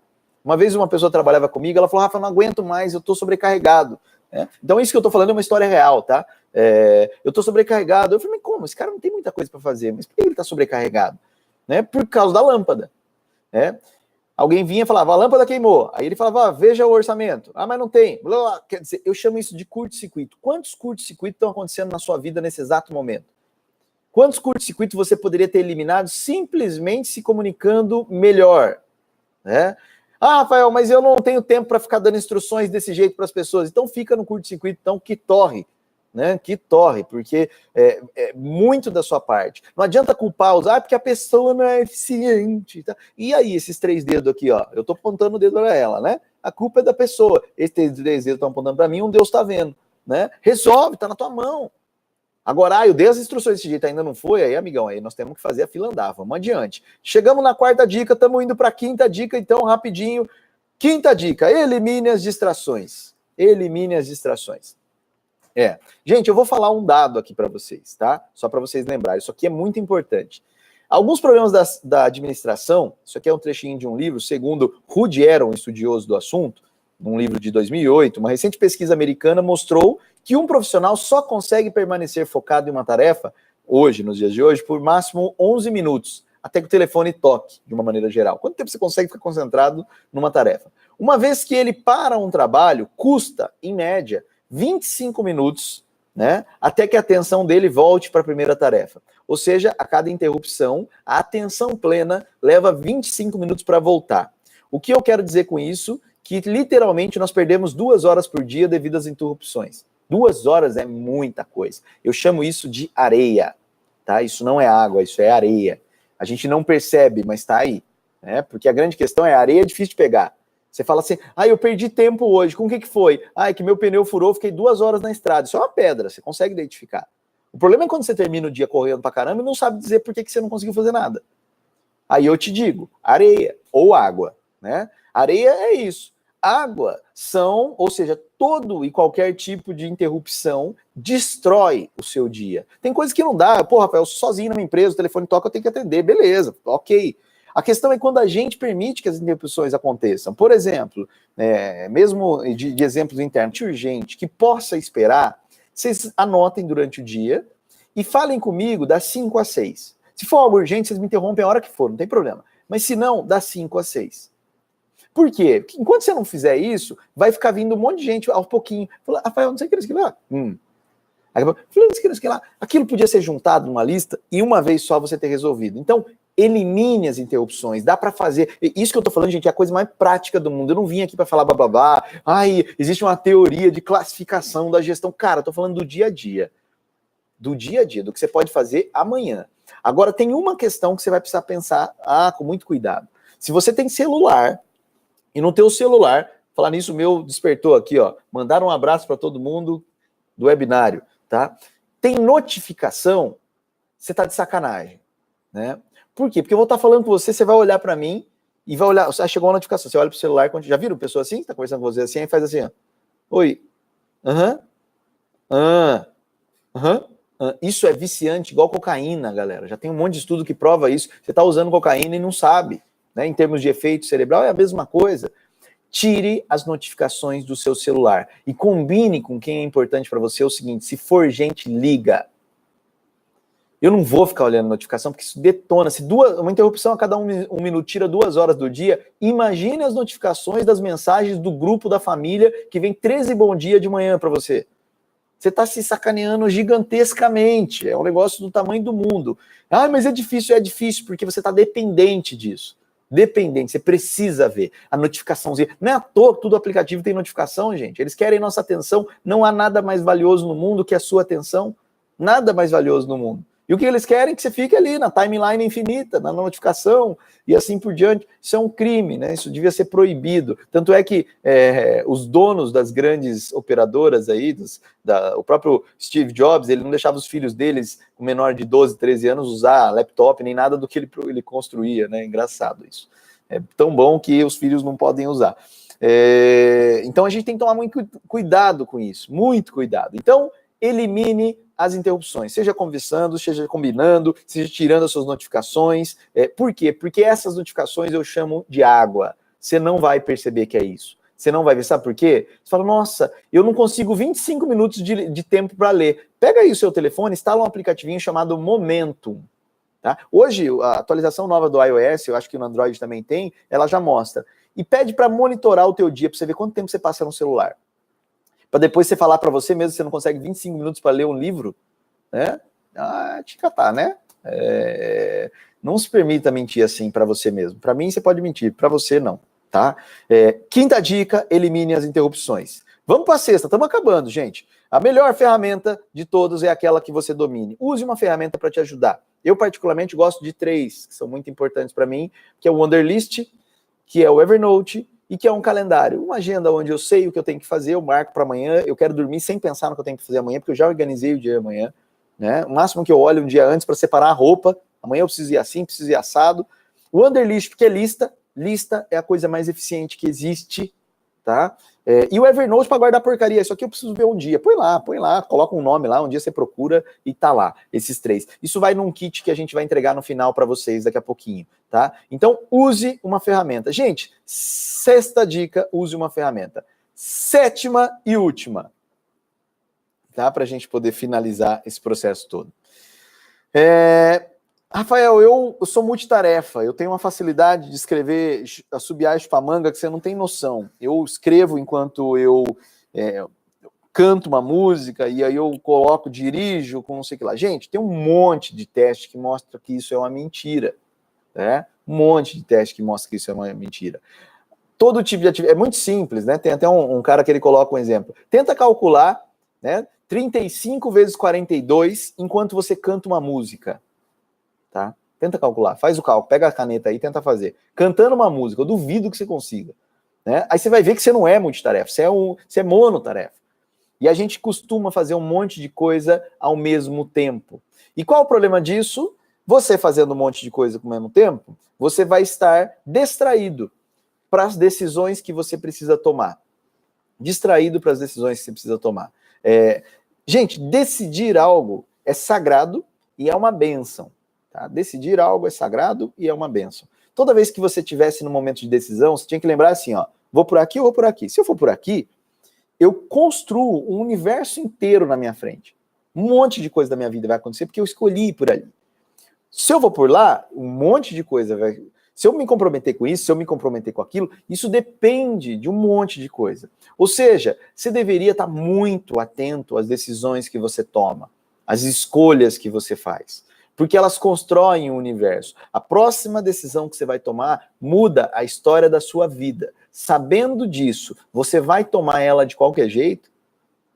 Uma vez uma pessoa trabalhava comigo, ela falou, Rafa, não aguento mais, eu tô sobrecarregado. Então isso que eu tô falando é uma história real, tá? Eu tô sobrecarregado. Eu falei, mas como? Esse cara não tem muita coisa para fazer, mas por que ele tá sobrecarregado? Né? Por causa da lâmpada, né? Alguém vinha e falava, a lâmpada queimou. Aí ele falava, veja o orçamento. Ah, mas não tem. Blá, blá. Quer dizer, eu chamo isso de curto-circuito. Quantos curtos-circuitos estão acontecendo na sua vida nesse exato momento? Quantos curtos-circuitos você poderia ter eliminado simplesmente se comunicando melhor? Né? Ah, Rafael, mas eu não tenho tempo para ficar dando instruções desse jeito para as pessoas. Então fica no curto-circuito, então que torre. Né, que torre, porque é muito da sua parte. Não adianta culpar os, porque a pessoa não é eficiente. Tá? E aí, esses 3 dedos aqui, ó, eu tô apontando o dedo para ela, né? A culpa é da pessoa. Esses 3 dedos estão apontando para mim, um Deus tá vendo, né? Resolve, tá na tua mão. Agora, eu dei as instruções desse jeito, ainda não foi, aí, amigão, aí nós temos que fazer a fila andar, vamos adiante. Chegamos na 4ª dica, estamos indo para a 5ª dica, então, rapidinho. 5ª dica, elimine as distrações. Elimine as distrações. Gente, eu vou falar um dado aqui para vocês, tá? Só para vocês lembrarem, isso aqui é muito importante. Alguns problemas da administração, isso aqui é um trechinho de um livro, segundo Rudy Aaron, estudioso do assunto, num livro de 2008, uma recente pesquisa americana mostrou que um profissional só consegue permanecer focado em uma tarefa, hoje, nos dias de hoje, por máximo 11 minutos, até que o telefone toque, de uma maneira geral. Quanto tempo você consegue ficar concentrado numa tarefa? Uma vez que ele para um trabalho, custa, em média, 25 minutos, né, até que a atenção dele volte para a primeira tarefa. Ou seja, a cada interrupção, a atenção plena leva 25 minutos para voltar. O que eu quero dizer com isso? Que literalmente nós perdemos 2 horas por dia devido às interrupções. 2 horas é muita coisa. Eu chamo isso de areia, tá? Isso não é água, isso é areia. A gente não percebe, mas está aí, né? Porque a grande questão é a areia é difícil de pegar. Você fala assim, eu perdi tempo hoje, com o que foi? É que meu pneu furou, fiquei 2 horas na estrada. Isso é uma pedra, você consegue identificar. O problema é quando você termina o dia correndo pra caramba e não sabe dizer por que você não conseguiu fazer nada. Aí eu te digo, areia ou água, né? Areia é isso. Água são, ou seja, todo e qualquer tipo de interrupção destrói o seu dia. Tem coisas que não dá. Pô, Rafael, eu sou sozinho na minha empresa, o telefone toca, eu tenho que atender. Beleza, ok. A questão é quando a gente permite que as interrupções aconteçam. Por exemplo, mesmo de exemplos internos, urgente, que possa esperar, vocês anotem durante o dia e falem comigo das 5 às 6. Se for algo urgente, vocês me interrompem a hora que for, não tem problema. Mas se não, das 5 às 6. Por quê? Porque enquanto você não fizer isso, vai ficar vindo um monte de gente aos pouquinho. Fala, Rafael, não sei o que eles querem lá. Aí, lá. Aquilo podia ser juntado numa lista e uma vez só você ter resolvido. Então, elimine as interrupções. Dá para fazer. Isso que eu tô falando, gente, é a coisa mais prática do mundo. Eu não vim aqui para falar bababá. Existe uma teoria de classificação da gestão. Cara, eu tô falando do dia a dia. Do dia a dia, do que você pode fazer amanhã. Agora, tem uma questão que você vai precisar pensar com muito cuidado. Se você tem celular e no teu celular, falar nisso, o meu despertou aqui, ó. Mandaram um abraço para todo mundo do webinário, tá? Tem notificação, você tá de sacanagem, né? Por quê? Porque eu vou estar falando com você, você vai olhar para mim e vai olhar, chegou uma notificação, você olha pro celular, já viram pessoa assim? Tá conversando com você assim, aí faz assim, ó. Oi. Isso é viciante, igual cocaína, galera. Já tem um monte de estudo que prova isso. Você tá usando cocaína e não sabe, né? Em termos de efeito cerebral, é a mesma coisa. Tire as notificações do seu celular e combine com quem é importante para você o seguinte: se for gente, liga. Eu não vou ficar olhando notificação, porque isso detona. Se uma interrupção a cada um minuto tira 2 horas do dia, imagine as notificações das mensagens do grupo da família que vem 13 bom dia de manhã para você. Você está se sacaneando gigantescamente. É um negócio do tamanho do mundo. Mas é difícil porque você está dependente disso. Dependente, você precisa ver a notificaçãozinha. Não é à toa que todo aplicativo tem notificação, gente. Eles querem nossa atenção. Não há nada mais valioso no mundo que a sua atenção. Nada mais valioso no mundo. E o que eles querem é que você fique ali na timeline infinita, na notificação e assim por diante. Isso é um crime, né? Isso devia ser proibido. Tanto é que os donos das grandes operadoras aí, o próprio Steve Jobs, ele não deixava os filhos deles, com menor de 12, 13 anos, usar laptop, nem nada do que ele construía, né? Engraçado isso. É tão bom que os filhos não podem usar. Então a gente tem que tomar muito cuidado com isso, muito cuidado. Então, elimine as interrupções, seja conversando, seja combinando, seja tirando as suas notificações. Por quê? Porque essas notificações eu chamo de água. Você não vai perceber que é isso. Você não vai ver, sabe por quê? Você fala, nossa, eu não consigo 25 minutos de tempo para ler. Pega aí o seu telefone, instala um aplicativinho chamado Momentum. Tá? Hoje, a atualização nova do iOS, eu acho que no Android também tem, ela já mostra. E pede para monitorar o teu dia, para você ver quanto tempo você passa no celular. Para depois você falar para você mesmo, você não consegue 25 minutos para ler um livro, né? te catar, né? Não se permita mentir assim para você mesmo. Para mim, você pode mentir, para você, não, tá? Quinta dica, elimine as interrupções. Vamos para a sexta, estamos acabando, gente. A melhor ferramenta de todas é aquela que você domine. Use uma ferramenta para te ajudar. Eu, particularmente, gosto de 3, que são muito importantes para mim, que é o Wunderlist, que é o Evernote e que é um calendário. Uma agenda onde eu sei o que eu tenho que fazer, eu marco para amanhã, eu quero dormir sem pensar no que eu tenho que fazer amanhã, porque eu já organizei o dia de amanhã, né? O máximo que eu olho um dia antes para separar a roupa, amanhã eu preciso ir assim, preciso ir assado. O Wunderlist, porque é lista é a coisa mais eficiente que existe, tá? E o Evernote para guardar porcaria, isso aqui eu preciso ver um dia. Põe lá, coloca um nome lá, um dia você procura e tá lá, esses 3. Isso vai num kit que a gente vai entregar no final para vocês daqui a pouquinho, tá? Então, use uma ferramenta. Gente, sexta dica, use uma ferramenta. Sétima e última, tá? Pra gente poder finalizar esse processo todo. Rafael, eu sou multitarefa, eu tenho uma facilidade de escrever, assobiar e chupar manga que você não tem noção. Eu escrevo enquanto eu canto uma música e aí eu coloco, dirijo, com não sei o que lá. Gente, tem um monte de teste que mostra que isso é uma mentira, né? Um monte de teste que mostra que isso é uma mentira. Todo tipo de atividade, é muito simples, né? Tem até um cara que ele coloca um exemplo. Tenta calcular, né? 35 vezes 42 enquanto você canta uma música. Tá? Tenta calcular, faz o cálculo, pega a caneta aí e tenta fazer. Cantando uma música, eu duvido que você consiga. Né? Aí você vai ver que você não é multitarefa, você é monotarefa. E a gente costuma fazer um monte de coisa ao mesmo tempo. E qual o problema disso? Você fazendo um monte de coisa ao mesmo tempo, você vai estar distraído para as decisões que você precisa tomar. Distraído para as decisões que você precisa tomar. Gente, decidir algo é sagrado e é uma bênção. Tá? Decidir algo é sagrado e é uma bênção. Toda vez que você estivesse no momento de decisão, você tinha que lembrar assim, ó, vou por aqui ou vou por aqui? Se eu for por aqui, eu construo um universo inteiro na minha frente. Um monte de coisa da minha vida vai acontecer porque eu escolhi ir por ali. Se eu vou por lá, um monte de coisa vai... Se eu me comprometer com isso, se eu me comprometer com aquilo, isso depende de um monte de coisa. Ou seja, você deveria estar muito atento às decisões que você toma, às escolhas que você faz. Porque elas constroem o universo. A próxima decisão que você vai tomar muda a história da sua vida. Sabendo disso, você vai tomar ela de qualquer jeito?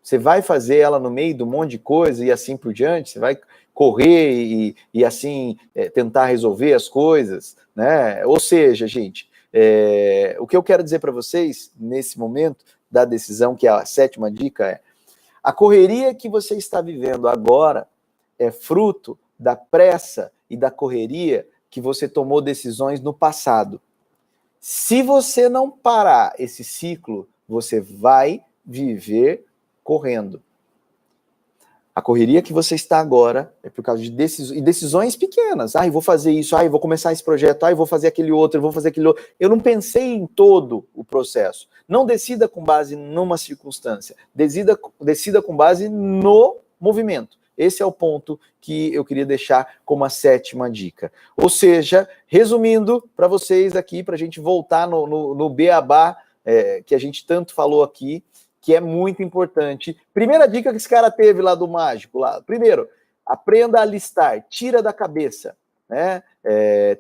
Você vai fazer ela no meio de um monte de coisa e assim por diante? Você vai correr e assim tentar resolver as coisas? Né? Ou seja, gente, o que eu quero dizer para vocês nesse momento da decisão, que é a sétima dica, a correria que você está vivendo agora é fruto da pressa e da correria que você tomou decisões no passado. Se você não parar esse ciclo, você vai viver correndo. A correria que você está agora é por causa de decisões pequenas. Eu vou fazer isso, eu vou começar esse projeto, eu vou fazer aquele outro, eu vou fazer aquele outro. Eu não pensei em todo o processo. Não decida com base numa circunstância. Decida com base no movimento. Esse é o ponto que eu queria deixar como a sétima dica. Ou seja, resumindo para vocês aqui, para a gente voltar no beabá que a gente tanto falou aqui, que é muito importante. Primeira dica que esse cara teve lá do mágico. Primeiro, aprenda a listar, tira da cabeça. Né?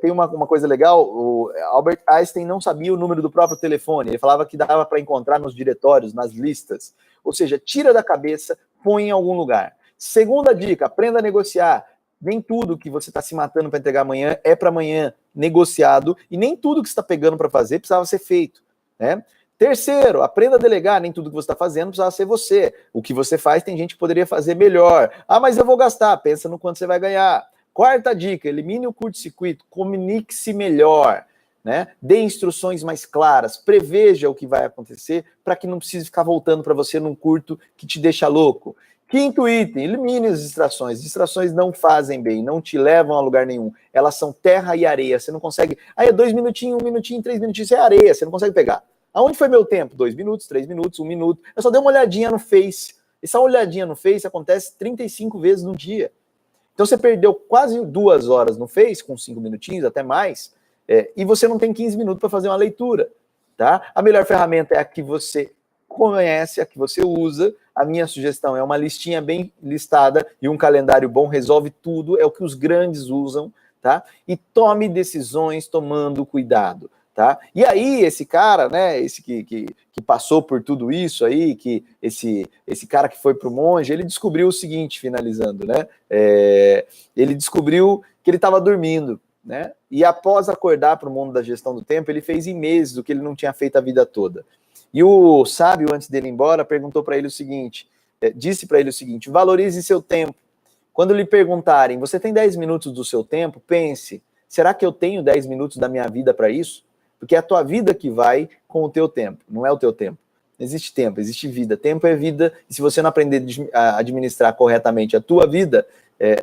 Tem uma coisa legal, o Albert Einstein não sabia o número do próprio telefone, ele falava que dava para encontrar nos diretórios, nas listas. Ou seja, tira da cabeça, põe em algum lugar. Segunda dica, aprenda a negociar. Nem tudo que você está se matando para entregar amanhã é para amanhã, negociado, e nem tudo que você está pegando para fazer precisava ser feito. Né? Terceiro, aprenda a delegar, nem tudo que você está fazendo precisava ser você. O que você faz, tem gente que poderia fazer melhor. Mas eu vou gastar, pensa no quanto você vai ganhar. Quarta dica, elimine o curto-circuito, comunique-se melhor. Né? Dê instruções mais claras, preveja o que vai acontecer para que não precise ficar voltando para você num curto que te deixa louco. Quinto item, elimine as distrações. Distrações não fazem bem, não te levam a lugar nenhum. Elas são terra e areia. Você não consegue... 2 minutinhos, 1 minutinho, 3 minutinhos, isso é areia, você não consegue pegar. Aonde foi meu tempo? 2 minutos, 3 minutos, 1 minuto. Eu só dei uma olhadinha no Face. Essa olhadinha no Face acontece 35 vezes no dia. Então você perdeu quase 2 horas no Face, com 5 minutinhos, até mais, e você não tem 15 minutos para fazer uma leitura. Tá? A melhor ferramenta é a que você conhece, a que você usa. A minha sugestão é uma listinha bem listada e um calendário bom, resolve tudo, é o que os grandes usam, tá? E tome decisões tomando cuidado, tá? E aí, esse cara, né, esse que passou por tudo isso aí, que esse cara que foi pro monge, ele descobriu o seguinte, finalizando, né? Ele descobriu que ele estava dormindo, né? E após acordar para o mundo da gestão do tempo, ele fez em meses o que ele não tinha feito a vida toda. E o sábio, antes dele ir embora, perguntou para ele o seguinte, disse para ele o seguinte: valorize seu tempo. Quando lhe perguntarem, você tem 10 minutos do seu tempo? Pense, será que eu tenho 10 minutos da minha vida para isso? Porque é a tua vida que vai com o teu tempo, não é o teu tempo. Não existe tempo, existe vida. Tempo é vida, e se você não aprender a administrar corretamente a tua vida,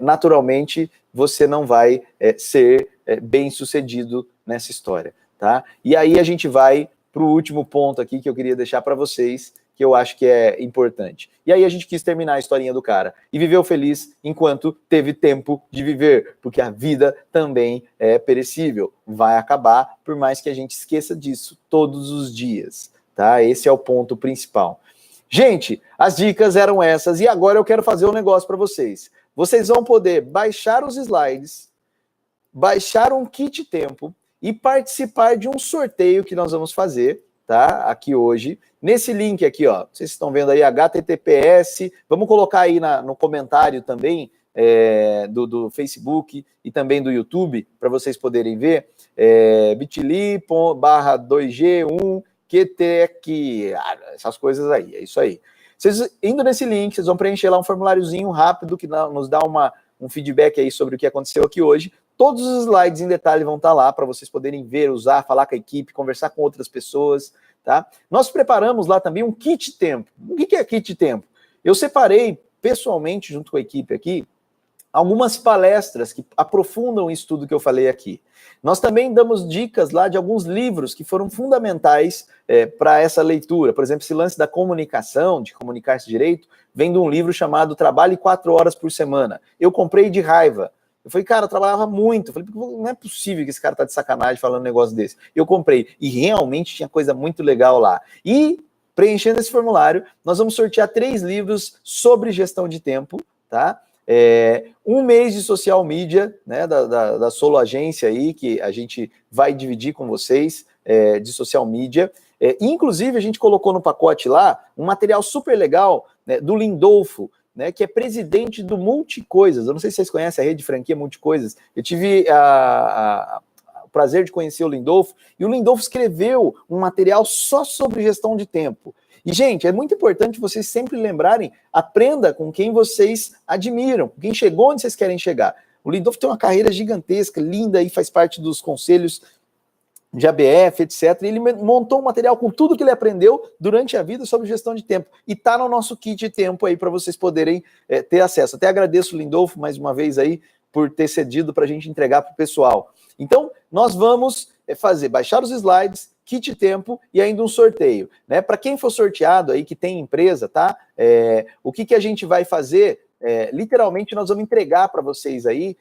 naturalmente você não vai ser bem sucedido nessa história, tá? E aí a gente vai para o último ponto aqui que eu queria deixar para vocês, que eu acho que é importante. E aí a gente quis terminar a historinha do cara. E viveu feliz enquanto teve tempo de viver, porque a vida também é perecível, vai acabar, por mais que a gente esqueça disso todos os dias, tá? Esse é o ponto principal. Gente, as dicas eram essas, e agora eu quero fazer um negócio para vocês. Vocês vão poder baixar os slides, baixar um kit tempo e participar de um sorteio que nós vamos fazer, tá? Aqui hoje, nesse link aqui, ó. Vocês estão vendo aí, HTTPS. Vamos colocar aí no comentário também do Facebook e também do YouTube, para vocês poderem ver. bit.ly/2G1QTEC. Essas coisas aí, é isso aí. Vocês indo nesse link, vocês vão preencher lá um formuláriozinho rápido que nos dá um feedback aí sobre o que aconteceu aqui hoje. Todos os slides em detalhe vão estar lá para vocês poderem ver, usar, falar com a equipe, conversar com outras pessoas, tá? Nós preparamos lá também um kit tempo. O que é kit tempo? Eu separei pessoalmente, junto com a equipe aqui, algumas palestras que aprofundam isso tudo que eu falei aqui. Nós também damos dicas lá de alguns livros que foram fundamentais para essa leitura. Por exemplo, esse lance da comunicação, de comunicar-se direito, vem de um livro chamado Trabalhe 4 horas por semana. Eu comprei de raiva. Eu falei, cara, eu trabalhava muito. Eu falei, não é possível que esse cara tá de sacanagem falando um negócio desse. Eu comprei. E realmente tinha coisa muito legal lá. E, preenchendo esse formulário, nós vamos sortear 3 livros sobre gestão de tempo, tá? Um mês de social media, né, da Solo Agência aí, que a gente vai dividir com vocês, de social media. Inclusive, a gente colocou no pacote lá um material super legal, né, do Lindolfo, né, que é presidente do Multicoisas. Eu não sei se vocês conhecem a rede de franquia Multicoisas. Eu tive o prazer de conhecer o Lindolfo, e o Lindolfo escreveu um material só sobre gestão de tempo. E, gente, é muito importante vocês sempre lembrarem, aprenda com quem vocês admiram, com quem chegou onde vocês querem chegar. O Lindolfo tem uma carreira gigantesca, linda, e faz parte dos conselhos de ABF, etc. E ele montou um material com tudo que ele aprendeu durante a vida sobre gestão de tempo. E tá no nosso kit de tempo aí para vocês poderem ter acesso. Até agradeço o Lindolfo mais uma vez aí por ter cedido para a gente entregar para o pessoal. Então, nós vamos baixar os slides, kit tempo e ainda um sorteio, né? Para quem for sorteado aí, que tem empresa, tá? O que a gente vai fazer? Literalmente, nós vamos entregar para vocês aí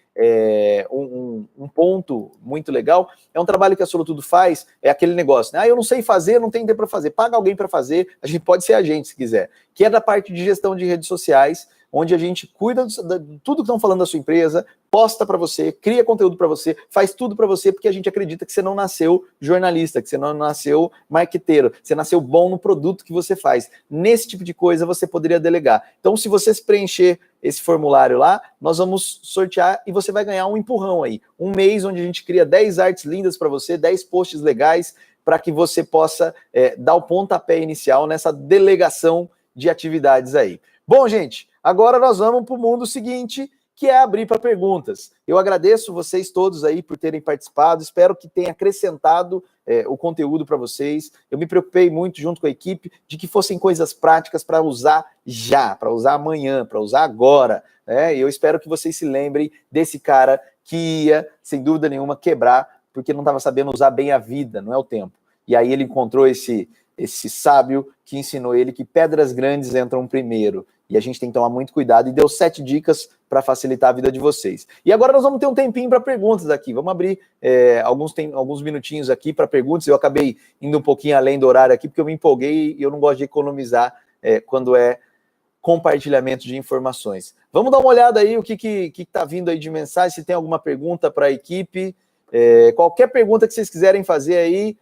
um ponto muito legal. É um trabalho que a Solutudo faz, é aquele negócio, né? Eu não sei fazer, não tenho tempo para fazer. Paga alguém para fazer, a gente pode ser a gente, se quiser. Que é da parte de gestão de redes sociais, onde a gente cuida de tudo que estão falando da sua empresa, posta para você, cria conteúdo para você, faz tudo para você, porque a gente acredita que você não nasceu jornalista, que você não nasceu marqueteiro, você nasceu bom no produto que você faz. Nesse tipo de coisa você poderia delegar. Então, se você se preencher esse formulário lá, nós vamos sortear e você vai ganhar um empurrão aí. Um mês onde a gente cria 10 artes lindas para você, 10 posts legais, para que você possa dar o pontapé inicial nessa delegação de atividades aí. Bom, gente, agora nós vamos para o mundo seguinte, que é abrir para perguntas. Eu agradeço vocês todos aí por terem participado, espero que tenha acrescentado o conteúdo para vocês. Eu me preocupei muito junto com a equipe de que fossem coisas práticas para usar já, para usar amanhã, para usar agora. E eu espero que vocês se lembrem desse cara que ia, sem dúvida nenhuma, quebrar, porque não estava sabendo usar bem a vida, não é o tempo. E aí ele encontrou esse esse sábio que ensinou ele que pedras grandes entram primeiro. E a gente tem que tomar muito cuidado, e deu 7 dicas para facilitar a vida de vocês. E agora nós vamos ter um tempinho para perguntas aqui. Vamos abrir alguns minutinhos aqui para perguntas. Eu acabei indo um pouquinho além do horário aqui, porque eu me empolguei e eu não gosto de economizar quando é compartilhamento de informações. Vamos dar uma olhada aí o que está vindo aí de mensagem, se tem alguma pergunta para a equipe. Qualquer pergunta que vocês quiserem fazer aí,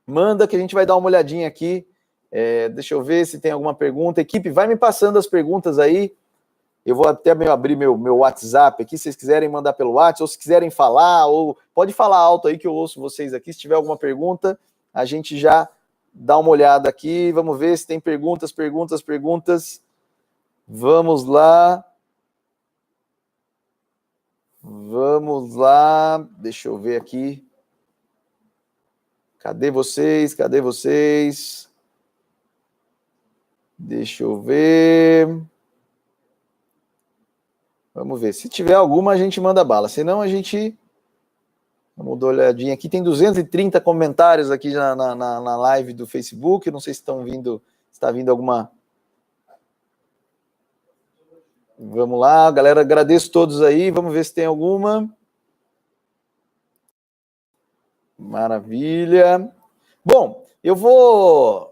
manda que a gente vai dar uma olhadinha aqui. Deixa eu ver se tem alguma pergunta. Equipe, vai me passando as perguntas aí. Eu vou até abrir meu WhatsApp aqui, se vocês quiserem mandar pelo WhatsApp, ou se quiserem falar, ou pode falar alto aí que eu ouço vocês aqui. Se tiver alguma pergunta, a gente já dá uma olhada aqui. Vamos ver se tem perguntas. Vamos lá. Deixa eu ver aqui. Cadê vocês? Deixa eu ver. Vamos ver. Se tiver alguma, a gente manda bala. Senão, a gente... Vamos dar uma olhadinha aqui. Tem 230 comentários aqui na live do Facebook. Não sei se estão vindo... Se está vindo alguma... Vamos lá, galera. Agradeço todos aí. Vamos ver se tem alguma. Maravilha. Bom, eu vou...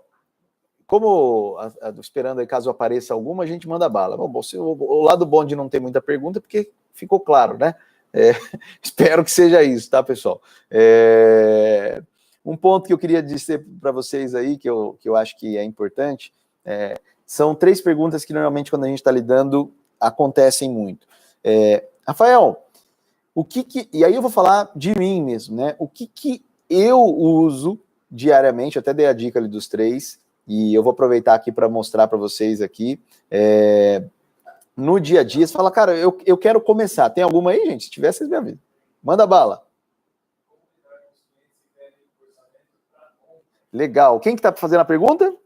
Como, esperando aí, caso apareça alguma, a gente manda bala. Bom, o lado bom de não ter muita pergunta, porque ficou claro, né? Espero que seja isso, tá, pessoal? Um ponto que eu queria dizer para vocês aí, que eu acho que é importante, são 3 perguntas que normalmente, quando a gente está lidando, acontecem muito. Rafael, e aí eu vou falar de mim mesmo, né? O que eu uso diariamente, eu até dei a dica ali dos 3, e eu vou aproveitar aqui para mostrar para vocês aqui, no dia a dia, você fala, cara, eu quero começar. Tem alguma aí, gente? Se tiver, vocês me avisam. Manda bala. Legal. Quem que tá fazendo a pergunta?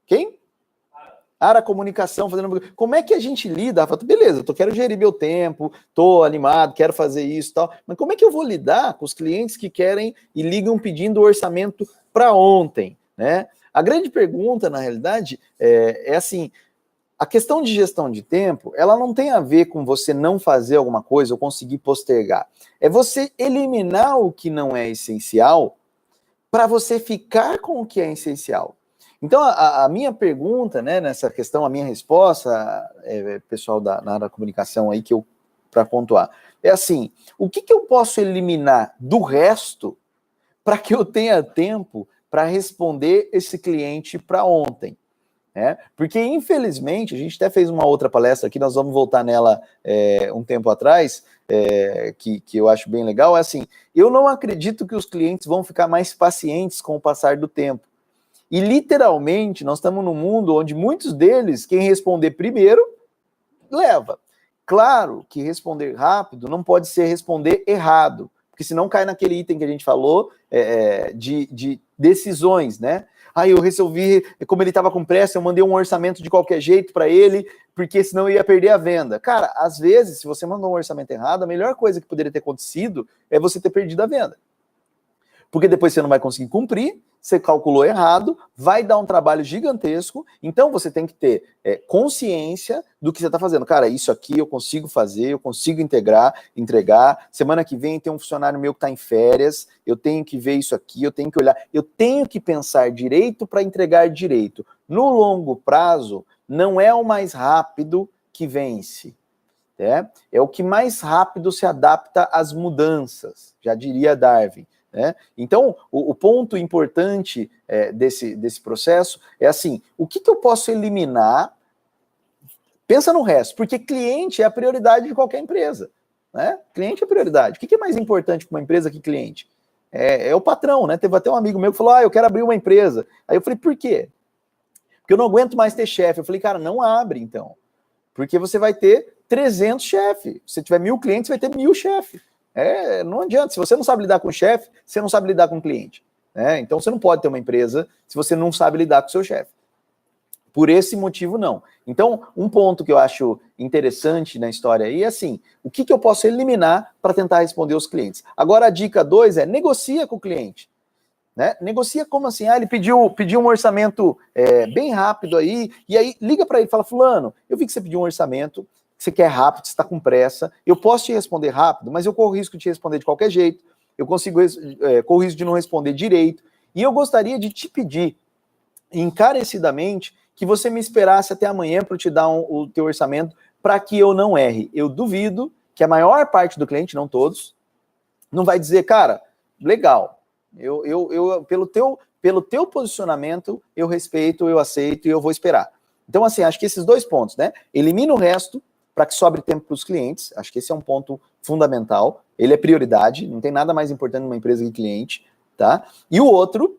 Quem? Ara Comunicação, fazendo... Como é que a gente lida? Beleza, eu quero gerir meu tempo, tô animado, quero fazer isso e tal, mas como é que eu vou lidar com os clientes que querem e ligam pedindo orçamento para ontem, né? A grande pergunta, na realidade, é assim, a questão de gestão de tempo, ela não tem a ver com você não fazer alguma coisa ou conseguir postergar. É você eliminar o que não é essencial para você ficar com o que é essencial. Então, a minha pergunta, né, nessa questão, a minha resposta, pessoal na área da comunicação aí, para pontuar, é assim, o que eu posso eliminar do resto para que eu tenha tempo para responder esse cliente para ontem? Porque, infelizmente, a gente até fez uma outra palestra aqui, nós vamos voltar nela um tempo atrás, que eu acho bem legal, é assim, eu não acredito que os clientes vão ficar mais pacientes com o passar do tempo. E, literalmente, nós estamos num mundo onde muitos deles, quem responder primeiro, leva. Claro que responder rápido não pode ser responder errado, porque senão cai naquele item que a gente falou de decisões, né? Eu resolvi, como ele estava com pressa, eu mandei um orçamento de qualquer jeito para ele, porque senão eu ia perder a venda. Cara, às vezes, se você mandou um orçamento errado, a melhor coisa que poderia ter acontecido é você ter perdido a venda. Porque depois você não vai conseguir cumprir, você calculou errado, vai dar um trabalho gigantesco, então você tem que ter consciência do que você está fazendo. Cara, isso aqui eu consigo fazer, eu consigo entregar, semana que vem tem um funcionário meu que está em férias, eu tenho que ver isso aqui, eu tenho que olhar, eu tenho que pensar direito para entregar direito. No longo prazo, não é o mais rápido que vence, é o que mais rápido se adapta às mudanças, já diria Darwin. Então, o ponto importante desse processo é assim, o que eu posso eliminar? Pensa no resto, porque cliente é a prioridade de qualquer empresa. Cliente é a prioridade. O que é mais importante para uma empresa que cliente? É o patrão, né? Teve até um amigo meu que falou, eu quero abrir uma empresa. Aí eu falei, por quê? Porque eu não aguento mais ter chefe. Eu falei, cara, não abre então. Porque você vai ter 300 chefes. Se tiver 1000 clientes, você vai ter 1000 chefes. Não adianta, se você não sabe lidar com o chefe, você não sabe lidar com o cliente. Então você não pode ter uma empresa se você não sabe lidar com o seu chefe. Por esse motivo, não. Então, um ponto que eu acho interessante na história aí é assim, o que eu posso eliminar para tentar responder aos clientes? Agora, a dica 2 é negocia com o cliente. Né? Negocia como assim? Ele pediu um orçamento bem rápido aí, e aí liga para ele e fala, fulano, eu vi que você pediu um orçamento, você quer rápido, você está com pressa, eu posso te responder rápido, mas eu corro o risco de te responder de qualquer jeito, eu corro o risco de não responder direito, e eu gostaria de te pedir, encarecidamente, que você me esperasse até amanhã para eu te dar o teu orçamento, para que eu não erre. Eu duvido que a maior parte do cliente, não todos, não vai dizer, cara, legal, pelo teu posicionamento, eu respeito, eu aceito e eu vou esperar. Então, assim, acho que esses 2 pontos, né? Elimina o resto para que sobre tempo para os clientes. Acho que esse é um ponto fundamental. Ele é prioridade, não tem nada mais importante numa empresa que cliente, tá? E o outro,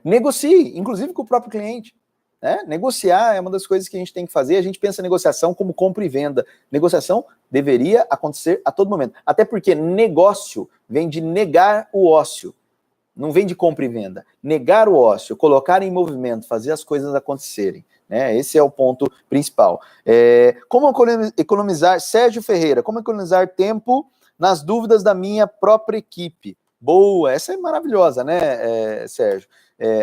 negocie, inclusive com o próprio cliente. Né? Negociar é uma das coisas que a gente tem que fazer. A gente pensa em negociação como compra e venda. Negociação deveria acontecer a todo momento. Até porque negócio vem de negar o ócio. Não vem de compra e venda. Negar o ócio, colocar em movimento, fazer as coisas acontecerem. Né? Esse é o ponto principal. Como economizar, Sérgio Ferreira, como economizar tempo nas dúvidas da minha própria equipe? Boa, essa é maravilhosa, né, Sérgio?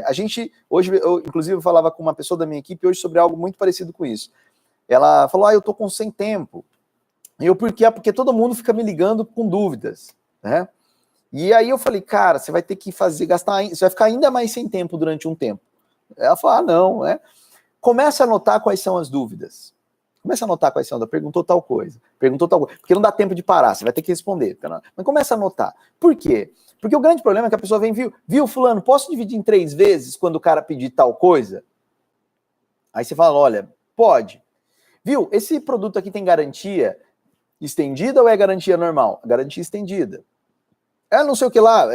A gente, hoje, eu inclusive falava com uma pessoa da minha equipe hoje sobre algo muito parecido com isso. Ela falou, eu tô sem tempo. E eu, por quê? Porque todo mundo fica me ligando com dúvidas, né? E aí eu falei, cara, você vai ter que você vai ficar ainda mais sem tempo durante um tempo. Ela falou, não, né? Começa a anotar quais são as dúvidas. Começa a anotar quais são, perguntou tal coisa, porque não dá tempo de parar, você vai ter que responder. Mas começa a anotar. Por quê? Porque o grande problema é que a pessoa vem, viu, fulano, posso dividir em 3 vezes quando o cara pedir tal coisa? Aí você fala, olha, pode. Viu, esse produto aqui tem garantia estendida ou é garantia normal? Garantia estendida. Não sei o que lá,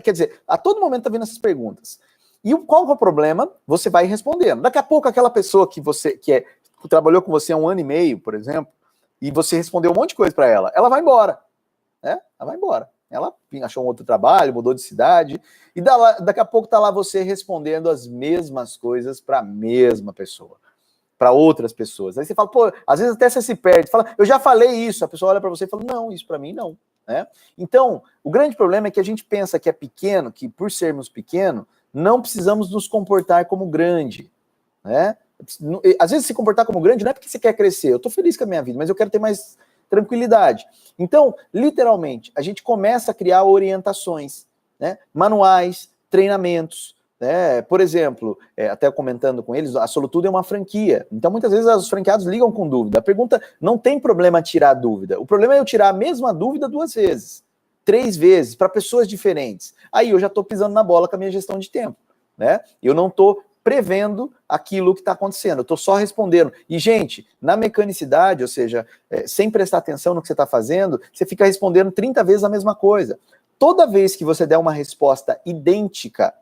quer dizer, a todo momento tá vindo essas perguntas. E qual é o problema? Você vai respondendo. Daqui a pouco aquela pessoa que trabalhou com você há 1 ano e meio, por exemplo, e você respondeu um monte de coisa para ela vai embora. Né? Ela vai embora. Ela achou um outro trabalho, mudou de cidade, e daqui a pouco tá lá você respondendo as mesmas coisas para a mesma pessoa, para outras pessoas. Aí você fala, pô, às vezes até você se perde, fala, eu já falei isso, a pessoa olha para você e fala, não, isso para mim não. Né? Então, o grande problema é que a gente pensa que é pequeno, que por sermos pequeno, não precisamos nos comportar como grande. Né? Às vezes se comportar como grande não é porque você quer crescer, eu estou feliz com a minha vida, mas eu quero ter mais tranquilidade. Então, literalmente, a gente começa a criar orientações, né? Manuais, treinamentos, né? Por exemplo, até comentando com eles, a Solutudo é uma franquia, então muitas vezes os franqueados ligam com dúvida. A pergunta, não tem problema tirar a dúvida, o problema é eu tirar a mesma dúvida 2 vezes, 3 vezes, para pessoas diferentes. Aí eu já estou pisando na bola com a minha gestão de tempo, né? Eu não estou prevendo aquilo que está acontecendo, eu estou só respondendo. E, gente, na mecanicidade, ou seja, sem prestar atenção no que você está fazendo, você fica respondendo 30 vezes a mesma coisa. Toda vez que você der uma resposta idêntica,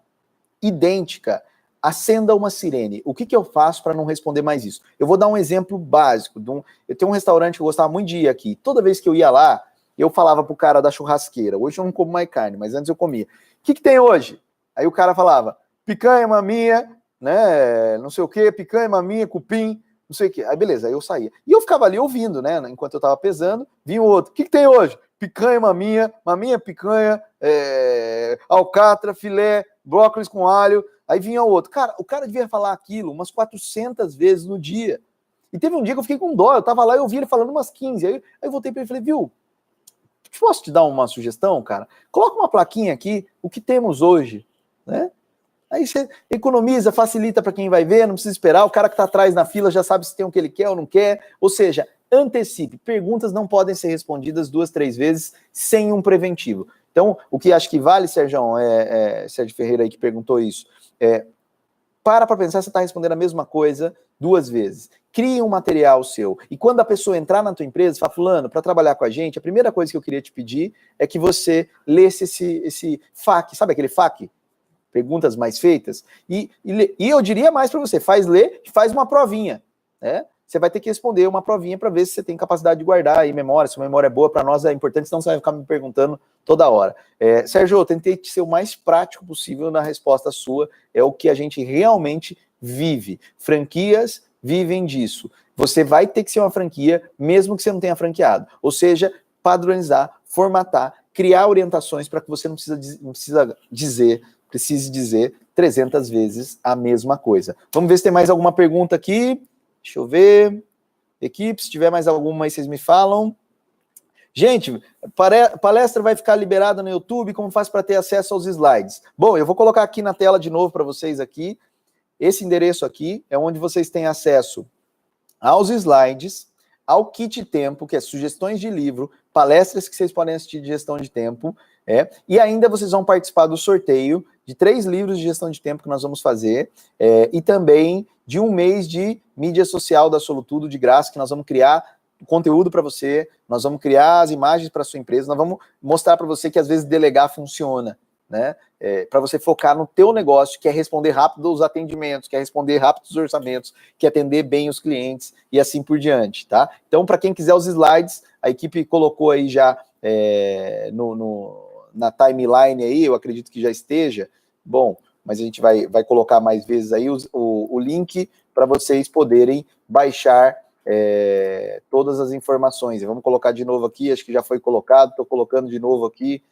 acenda uma sirene. O que eu faço para não responder mais isso? Eu vou dar um exemplo básico. Eu tenho um restaurante que eu gostava muito de ir aqui. Toda vez que eu ia lá, eu falava pro cara da churrasqueira. Hoje eu não como mais carne, mas antes eu comia. O que tem hoje? Aí o cara falava, picanha, maminha, né, não sei o que, picanha, maminha, cupim, não sei o que. Aí beleza, aí eu saía. E eu ficava ali ouvindo, né, enquanto eu tava pesando, vinha o outro. O que tem hoje? Picanha, maminha, picanha, alcatra, filé, brócolis com alho. Aí vinha o outro. Cara, o cara devia falar aquilo umas 400 vezes no dia. E teve um dia que eu fiquei com dó, eu tava lá e eu vi ele falando umas 15. Aí eu voltei para ele e falei, viu, posso te dar uma sugestão, cara? Coloca uma plaquinha aqui, o que temos hoje, né? Aí você economiza, facilita para quem vai ver, não precisa esperar, o cara que está atrás na fila já sabe se tem o que ele quer ou não quer, ou seja, antecipe. Perguntas não podem ser respondidas 2, 3 vezes sem um preventivo. Então, o que acho que vale, Sérgio Ferreira aí que perguntou isso, para pensar, você está respondendo a mesma coisa 2 vezes. Crie um material seu. E quando a pessoa entrar na tua empresa, fala, fulano, para trabalhar com a gente, a primeira coisa que eu queria te pedir é que você lesse esse FAQ, sabe aquele FAQ? Perguntas mais feitas, e eu diria mais para você, faz uma provinha, né? Você vai ter que responder uma provinha para ver se você tem capacidade de guardar aí memória, se a memória é boa, para nós é importante, senão você vai ficar me perguntando toda hora. Sérgio, eu tentei ser o mais prático possível na resposta sua, é o que a gente realmente vive. Franquias vivem disso. Você vai ter que ser uma franquia, mesmo que você não tenha franqueado. Ou seja, padronizar, formatar, criar orientações para que você não precise dizer 300 vezes a mesma coisa. Vamos ver se tem mais alguma pergunta aqui. Deixa eu ver. Equipe, se tiver mais alguma aí, vocês me falam. Gente, palestra vai ficar liberada no YouTube, como faz para ter acesso aos slides? Bom, eu vou colocar aqui na tela de novo para vocês aqui. Esse endereço aqui é onde vocês têm acesso aos slides, ao kit tempo, que é sugestões de livro, palestras que vocês podem assistir de gestão de tempo, e ainda vocês vão participar do sorteio de 3 livros de gestão de tempo que nós vamos fazer, e também de 1 mês de mídia social da Solutudo de graça, que nós vamos criar conteúdo para você, nós vamos criar as imagens para sua empresa, nós vamos mostrar para você que às vezes delegar funciona, né? Para você focar no teu negócio, que é responder rápido os atendimentos, que é responder rápido os orçamentos, que é atender bem os clientes e assim por diante, tá? Então, para quem quiser os slides, a equipe colocou aí já na timeline aí, eu acredito que já esteja, bom, mas a gente vai colocar mais vezes aí o link para vocês poderem baixar todas as informações. Vamos colocar de novo aqui, acho que já foi colocado, estou colocando de novo aqui,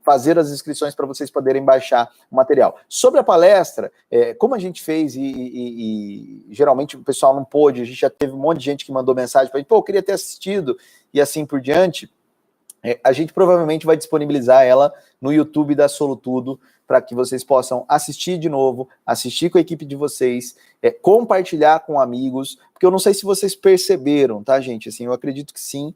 fazer as inscrições para vocês poderem baixar o material. Sobre a palestra, como a gente fez e geralmente o pessoal não pôde, a gente já teve um monte de gente que mandou mensagem para a gente, pô, eu queria ter assistido e assim por diante, a gente provavelmente vai disponibilizar ela no YouTube da Solutudo para que vocês possam assistir de novo, assistir com a equipe de vocês, compartilhar com amigos, porque eu não sei se vocês perceberam, tá, gente? Assim, eu acredito que sim.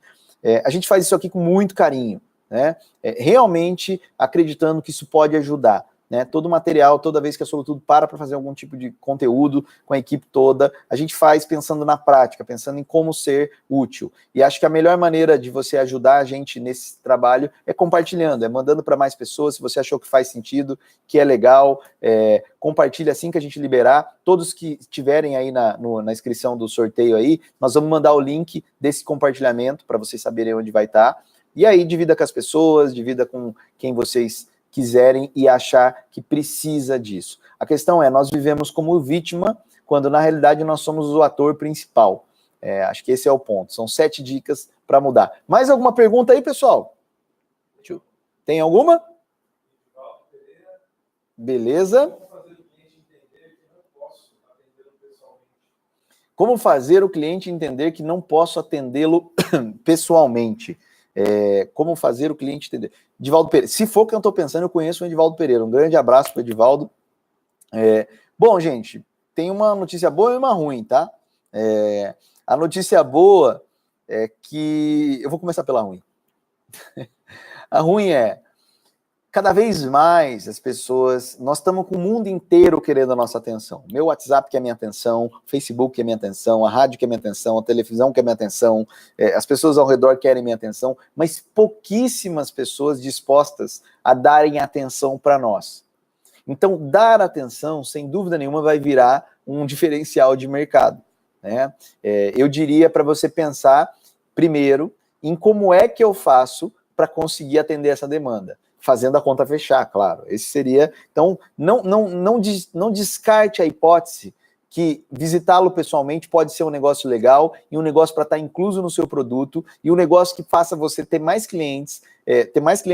A gente faz isso aqui com muito carinho, né? Realmente acreditando que isso pode ajudar, né? Todo o material, toda vez que a Solutudo para fazer algum tipo de conteúdo com a equipe toda, a gente faz pensando na prática, pensando em como ser útil. E acho que a melhor maneira de você ajudar a gente nesse trabalho é compartilhando, mandando para mais pessoas, se você achou que faz sentido, que é legal, compartilha assim que a gente liberar. Todos que estiverem aí na inscrição do sorteio aí, nós vamos mandar o link desse compartilhamento para vocês saberem onde vai estar. E aí divida com as pessoas, divida com quem vocês quiserem e achar que precisa disso. A questão é, nós vivemos como vítima, quando na realidade nós somos o ator principal. Acho que esse é o ponto. São 7 dicas para mudar. Mais alguma pergunta aí, pessoal? Tem alguma? Beleza. Como fazer o cliente entender que não posso atendê-lo pessoalmente? Como fazer o cliente entender? Edivaldo Pereira, se for o que eu estou pensando, eu conheço o Edivaldo Pereira. Um grande abraço para o Edivaldo. Bom, gente, tem uma notícia boa e uma ruim, tá? A notícia boa é que... Eu vou começar pela ruim. A ruim é, cada vez mais as pessoas... Nós estamos com o mundo inteiro querendo a nossa atenção. Meu WhatsApp quer a minha atenção, o Facebook quer a minha atenção, a rádio quer a minha atenção, a televisão quer a minha atenção, as pessoas ao redor querem minha atenção, mas pouquíssimas pessoas dispostas a darem atenção para nós. Então, dar atenção, sem dúvida nenhuma, vai virar um diferencial de mercado, né? Eu diria para você pensar, primeiro, em como é que eu faço para conseguir atender essa demanda. Fazendo a conta fechar, claro. Esse seria... Então, não descarte a hipótese que visitá-lo pessoalmente pode ser um negócio legal e um negócio para estar incluso no seu produto e um negócio que faça você ter mais clientes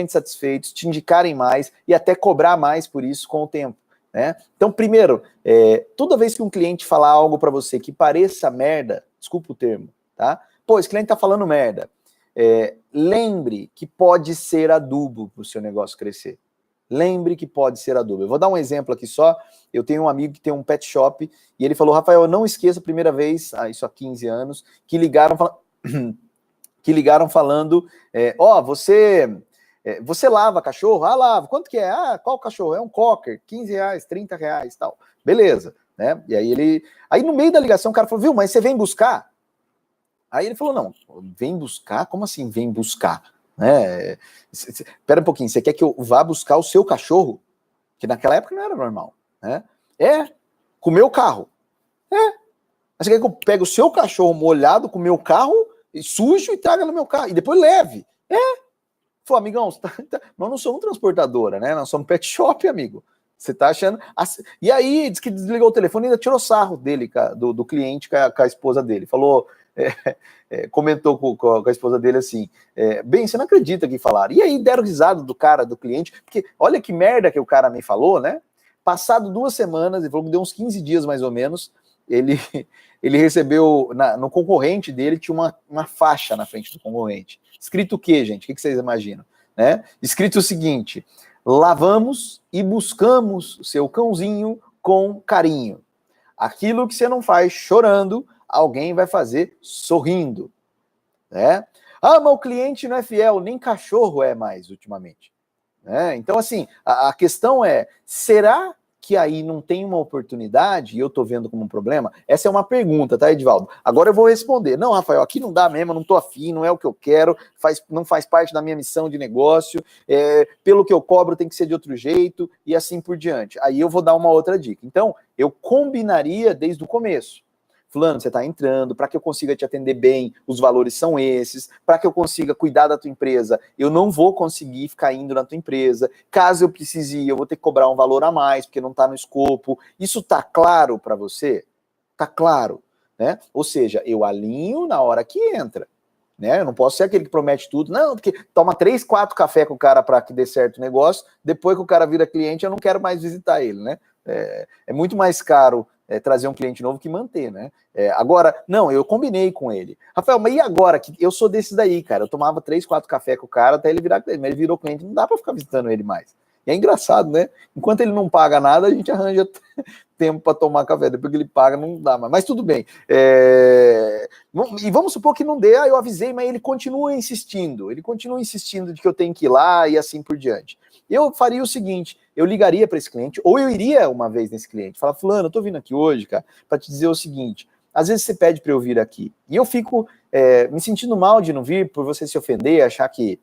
satisfeitos, te indicarem mais e até cobrar mais por isso com o tempo, né? Então, primeiro, toda vez que um cliente falar algo para você que pareça merda, desculpa o termo, tá? Pô, esse cliente tá falando merda. Lembre que pode ser adubo para o seu negócio crescer. Lembre que pode ser adubo. Eu vou dar um exemplo aqui só. Eu tenho um amigo que tem um pet shop e ele falou, Rafael, não esqueça a primeira vez, isso há 15 anos, que ligaram falando, você lava cachorro? Ah, lavo. Quanto que é? Ah, qual cachorro? É um Cocker, 15 reais, 30 reais e tal. Beleza, né? E aí no meio da ligação o cara falou, viu, mas você vem buscar? Aí ele falou, não, vem buscar? Como assim vem buscar? Né? Espera um pouquinho, você quer que eu vá buscar o seu cachorro? Que naquela época não era normal, né? Com o meu carro. Mas você quer que eu pegue o seu cachorro molhado com o meu carro, sujo, e traga no meu carro, e depois leve? Falei, amigão, nós não somos transportadora, né? Nós somos pet shop, amigo. Você tá achando... E aí, diz que desligou o telefone e ainda tirou sarro dele, do cliente com a esposa dele. Falou... comentou com a esposa dele assim, bem, você não acredita que falaram. E aí deram risada do cara, do cliente, porque olha que merda que o cara me falou, né? Passado 2 semanas, ele falou que deu uns 15 dias mais ou menos, ele recebeu, no concorrente dele, tinha uma faixa na frente do concorrente. Escrito o quê, gente? O que vocês imaginam? Né? Escrito o seguinte: lavamos e buscamos seu cãozinho com carinho. Aquilo que você não faz chorando, alguém vai fazer sorrindo, né? Ah, mas o cliente não é fiel, nem cachorro é mais ultimamente, né? Então, assim, a questão é, será que aí não tem uma oportunidade e eu tô vendo como um problema? Essa é uma pergunta, tá, Edivaldo? Agora eu vou responder. Não, Rafael, aqui não dá mesmo, não tô afim, não é o que eu quero, não faz parte da minha missão de negócio, pelo que eu cobro tem que ser de outro jeito e assim por diante. Aí eu vou dar uma outra dica. Então, eu combinaria desde o começo. Fulano, você está entrando, para que eu consiga te atender bem, os valores são esses, para que eu consiga cuidar da tua empresa, eu não vou conseguir ficar indo na tua empresa, caso eu precise ir, eu vou ter que cobrar um valor a mais, porque não está no escopo. Isso está claro para você? Está claro, né? Ou seja, eu alinho na hora que entra, né? Eu não posso ser aquele que promete tudo, não, porque toma 3, 4 café com o cara para que dê certo o negócio, depois que o cara vira cliente, eu não quero mais visitar ele, né? É muito mais caro trazer um cliente novo que manter, né? Agora, não, eu combinei com ele. Rafael, mas e agora? Que eu sou desses daí, cara. Eu tomava 3, 4 café com o cara até ele virar cliente. Mas ele virou cliente, não dá pra ficar visitando ele mais. E é engraçado, né? Enquanto ele não paga nada, a gente arranja tempo para tomar café. Depois que ele paga, não dá mais. Mas tudo bem. E vamos supor que não dê. Eu avisei, mas ele continua insistindo. Ele continua insistindo de que eu tenho que ir lá e assim por diante. Eu faria o seguinte, eu ligaria para esse cliente, ou eu iria uma vez nesse cliente, falar, fulano, eu tô vindo aqui hoje, cara, para te dizer o seguinte, às vezes você pede para eu vir aqui, e eu fico me sentindo mal de não vir, por você se ofender, achar que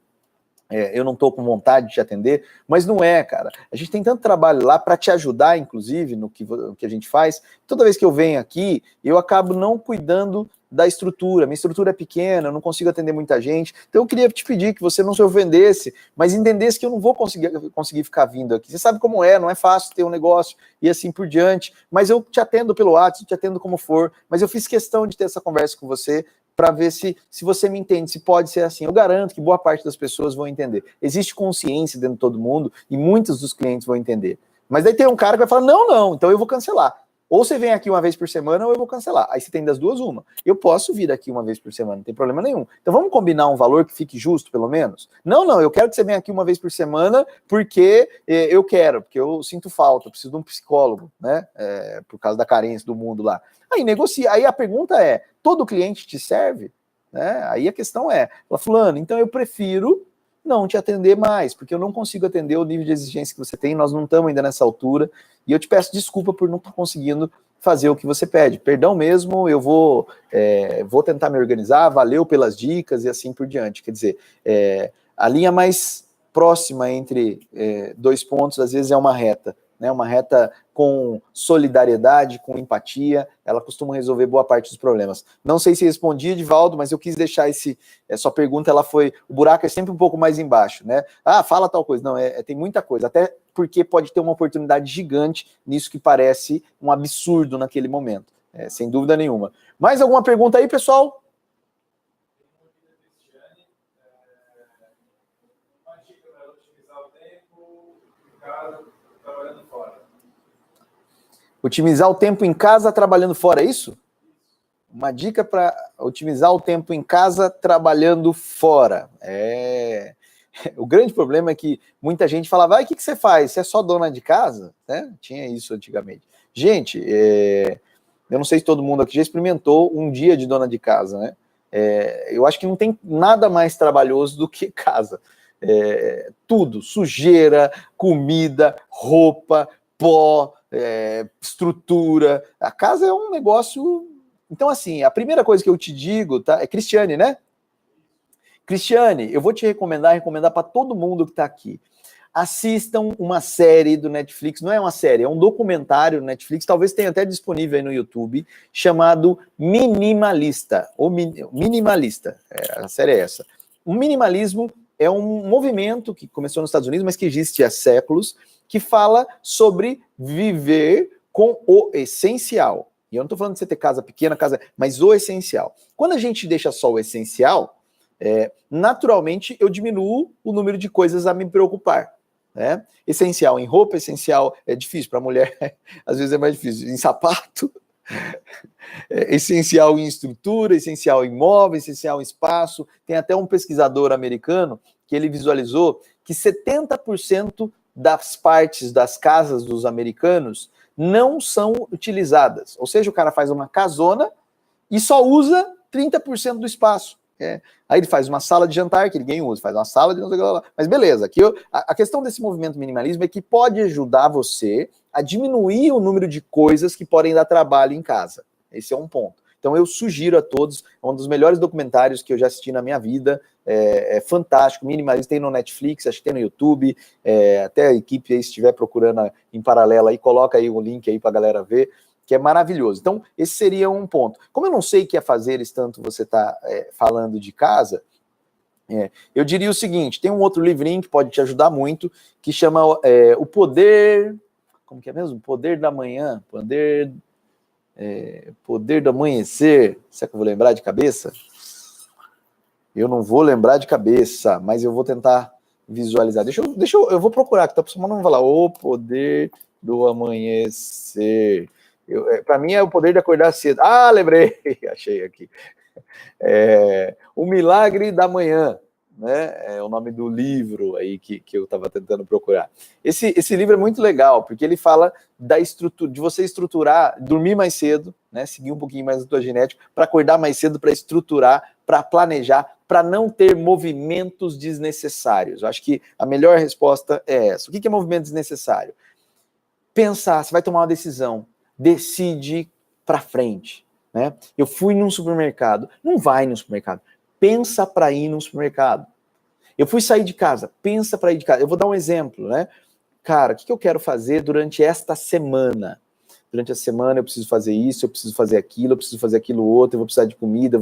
eu não tô com vontade de te atender, mas não é, cara. A gente tem tanto trabalho lá para te ajudar, inclusive, no que a gente faz. Toda vez que eu venho aqui, eu acabo não cuidando da estrutura. Minha estrutura é pequena, eu não consigo atender muita gente. Então eu queria te pedir que você não se ofendesse, mas entendesse que eu não vou conseguir ficar vindo aqui. Você sabe como é, não é fácil ter um negócio e assim por diante. Mas eu te atendo pelo WhatsApp, te atendo como for. Mas eu fiz questão de ter essa conversa com você para ver se você me entende, se pode ser assim. Eu garanto que boa parte das pessoas vão entender. Existe consciência dentro de todo mundo e muitos dos clientes vão entender. Mas daí tem um cara que vai falar, não, então eu vou cancelar. Ou você vem aqui uma vez por semana ou eu vou cancelar. Aí você tem das duas uma. Eu posso vir aqui uma vez por semana, não tem problema nenhum. Então vamos combinar um valor que fique justo, pelo menos? Não, eu quero que você venha aqui uma vez por semana porque eu quero, porque eu sinto falta, eu preciso de um psicólogo, né? Por causa da carência do mundo lá. Aí negocia. Aí a pergunta é, todo cliente te serve? Né? Aí a questão é, fulano, então eu prefiro não te atender mais, porque eu não consigo atender o nível de exigência que você tem, nós não estamos ainda nessa altura, e eu te peço desculpa por não estar conseguindo fazer o que você pede. Perdão mesmo, eu vou tentar me organizar, valeu pelas dicas e assim por diante. Quer dizer, a linha mais próxima entre 2 pontos, às vezes, é uma reta. Né, uma reta com solidariedade, com empatia, ela costuma resolver boa parte dos problemas. Não sei se respondi, Edivaldo, mas eu quis deixar sua pergunta, o buraco é sempre um pouco mais embaixo, né? Ah, fala tal coisa. Não, tem muita coisa, até porque pode ter uma oportunidade gigante nisso que parece um absurdo naquele momento, sem dúvida nenhuma. Mais alguma pergunta aí, pessoal? Uma dica para otimizar o tempo em casa, trabalhando fora. Otimizar o tempo em casa trabalhando fora, é isso? Uma dica para otimizar o tempo em casa trabalhando fora. O grande problema é que muita gente falava, o que você faz? Você é só dona de casa? Né? Tinha isso antigamente. Gente, eu não sei se todo mundo aqui já experimentou um dia de dona de casa, né? Eu acho que não tem nada mais trabalhoso do que casa. Tudo, sujeira, comida, roupa, pó, estrutura. A casa é um negócio... Então, assim, a primeira coisa que eu te digo, tá? É Cristiane, né? Cristiane, eu vou te recomendar para todo mundo que está aqui. Assistam uma série do Netflix, não é uma série, é um documentário do Netflix, talvez tenha até disponível aí no YouTube, chamado Minimalista, ou Minimalista, a série é essa. O minimalismo é um movimento que começou nos Estados Unidos, mas que existe há séculos, que fala sobre viver com o essencial. E eu não estou falando de você ter casa pequena, mas o essencial. Quando a gente deixa só o essencial, naturalmente eu diminuo o número de coisas a me preocupar. Né? Essencial em roupa, essencial é difícil para mulher, às vezes é mais difícil. Em sapato, essencial em estrutura, essencial em móveis, essencial em espaço. Tem até um pesquisador americano que ele visualizou que 70% das partes das casas dos americanos não são utilizadas. Ou seja, o cara faz uma casona e só usa 30% do espaço. Aí ele faz uma sala de jantar, que ninguém usa, faz uma sala de não sei o que lá. Mas beleza, aqui a questão desse movimento minimalismo é que pode ajudar você a diminuir o número de coisas que podem dar trabalho em casa. Esse é um ponto. Então eu sugiro a todos, é um dos melhores documentários que eu já assisti na minha vida, é fantástico, minimalista, tem no Netflix, acho que tem no YouTube, até a equipe aí, se estiver procurando em paralelo aí, coloca aí o link aí pra galera ver, que é maravilhoso. Então, esse seria um ponto. Como eu não sei que afazeres tanto você está falando de casa, eu diria o seguinte, tem um outro livrinho que pode te ajudar muito, que chama O Poder... Como que é mesmo? Poder da Manhã, Poder do Amanhecer. Será que eu vou lembrar de cabeça? Eu não vou lembrar de cabeça, mas eu vou tentar visualizar. Eu vou procurar, que tá por não falar. O Poder do Amanhecer. Para mim é o poder de acordar cedo. Ah, lembrei, achei aqui. O Milagre da Manhã, né? É o nome do livro aí que eu estava tentando procurar. Esse livro é muito legal, porque ele fala da estrutura, de você estruturar, dormir mais cedo, né? Seguir um pouquinho mais a tua genética, para acordar mais cedo, para estruturar, para planejar, para não ter movimentos desnecessários. Eu acho que a melhor resposta é essa. O que é movimento desnecessário? Pensar, você vai tomar uma decisão, decide para frente. Né? Eu fui num supermercado, não vai no supermercado, pensa para ir no supermercado. Eu fui sair de casa, pensa para ir de casa. Eu vou dar um exemplo, né? Cara, o que eu quero fazer durante esta semana? Durante a semana eu preciso fazer isso, eu preciso fazer aquilo, eu preciso fazer aquilo outro, eu vou precisar de comida.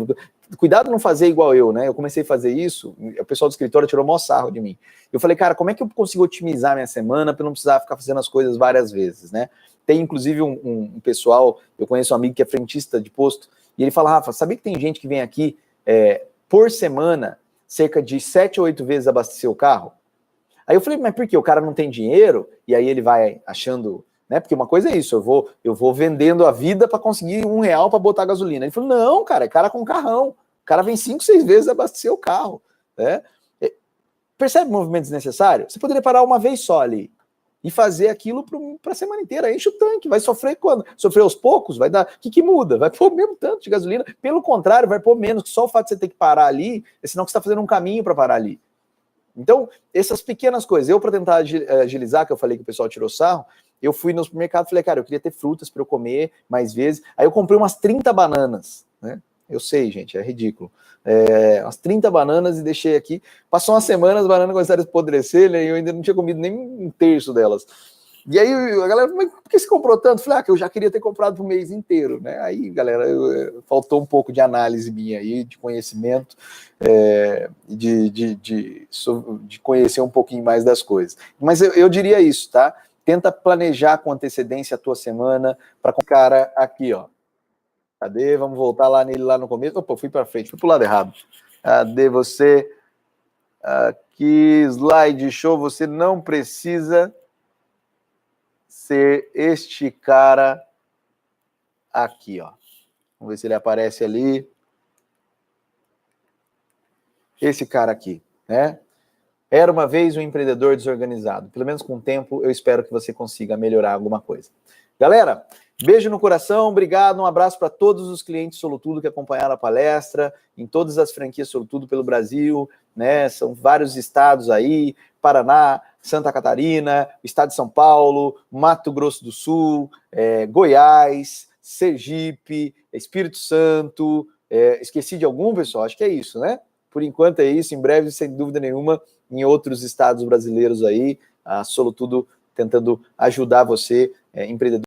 Cuidado não fazer igual eu, né? Eu comecei a fazer isso, o pessoal do escritório tirou o maior sarro de mim. Eu falei, cara, como é que eu consigo otimizar minha semana para não precisar ficar fazendo as coisas várias vezes, né? Tem inclusive um pessoal, eu conheço um amigo que é frentista de posto, e ele fala, Rafa, sabia que tem gente que vem aqui por semana, cerca de 7 ou 8 vezes abastecer o carro? Aí eu falei, mas por quê? O cara não tem dinheiro? E aí ele vai achando, né? Porque uma coisa é isso, eu vou vendendo a vida para conseguir R$1 para botar gasolina. Ele falou, não, cara, é cara com carrão. O cara vem 5, 6 vezes abastecer o carro. Né? Percebe o movimento desnecessário? Você poderia parar uma vez só ali e fazer aquilo para a semana inteira. Enche o tanque, vai sofrer quando? Sofrer aos poucos, vai dar... O que muda? Vai pôr o mesmo tanto de gasolina. Pelo contrário, vai pôr menos, que só o fato de você ter que parar ali, é sinal que você está fazendo um caminho para parar ali. Então, essas pequenas coisas, eu para tentar agilizar, que eu falei que o pessoal tirou sarro, eu fui no supermercado e falei, cara, eu queria ter frutas para eu comer mais vezes. Aí eu comprei umas 30 bananas, né? Eu sei, gente, é ridículo. Umas 30 bananas e deixei aqui. Passou uma semana, as bananas começaram a apodrecer, né? E eu ainda não tinha comido nem um terço delas. E aí a galera, mas por que você comprou tanto? Falei, que eu já queria ter comprado pro mês inteiro, né? Aí, galera, faltou um pouco de análise minha aí, de conhecimento, de conhecer um pouquinho mais das coisas. Mas eu diria isso, tá? Tenta planejar com antecedência a tua semana para com o cara aqui, ó. Cadê? Vamos voltar lá nele lá no começo. Opa, fui para frente, fui pro lado errado. Cadê você? Aqui, slide show, você não precisa ser este cara aqui, ó. Vamos ver se ele aparece ali. Esse cara aqui, né? Era uma vez um empreendedor desorganizado. Pelo menos com o tempo, eu espero que você consiga melhorar alguma coisa. Galera, beijo no coração, obrigado, um abraço para todos os clientes Solutudo que acompanharam a palestra, em todas as franquias Solutudo pelo Brasil, né? São vários estados aí, Paraná, Santa Catarina, Estado de São Paulo, Mato Grosso do Sul, Goiás, Sergipe, Espírito Santo, esqueci de algum, pessoal? Acho que é isso, né? Por enquanto é isso, em breve, sem dúvida nenhuma, em outros estados brasileiros aí, a Solutudo tentando ajudar você, empreendedor,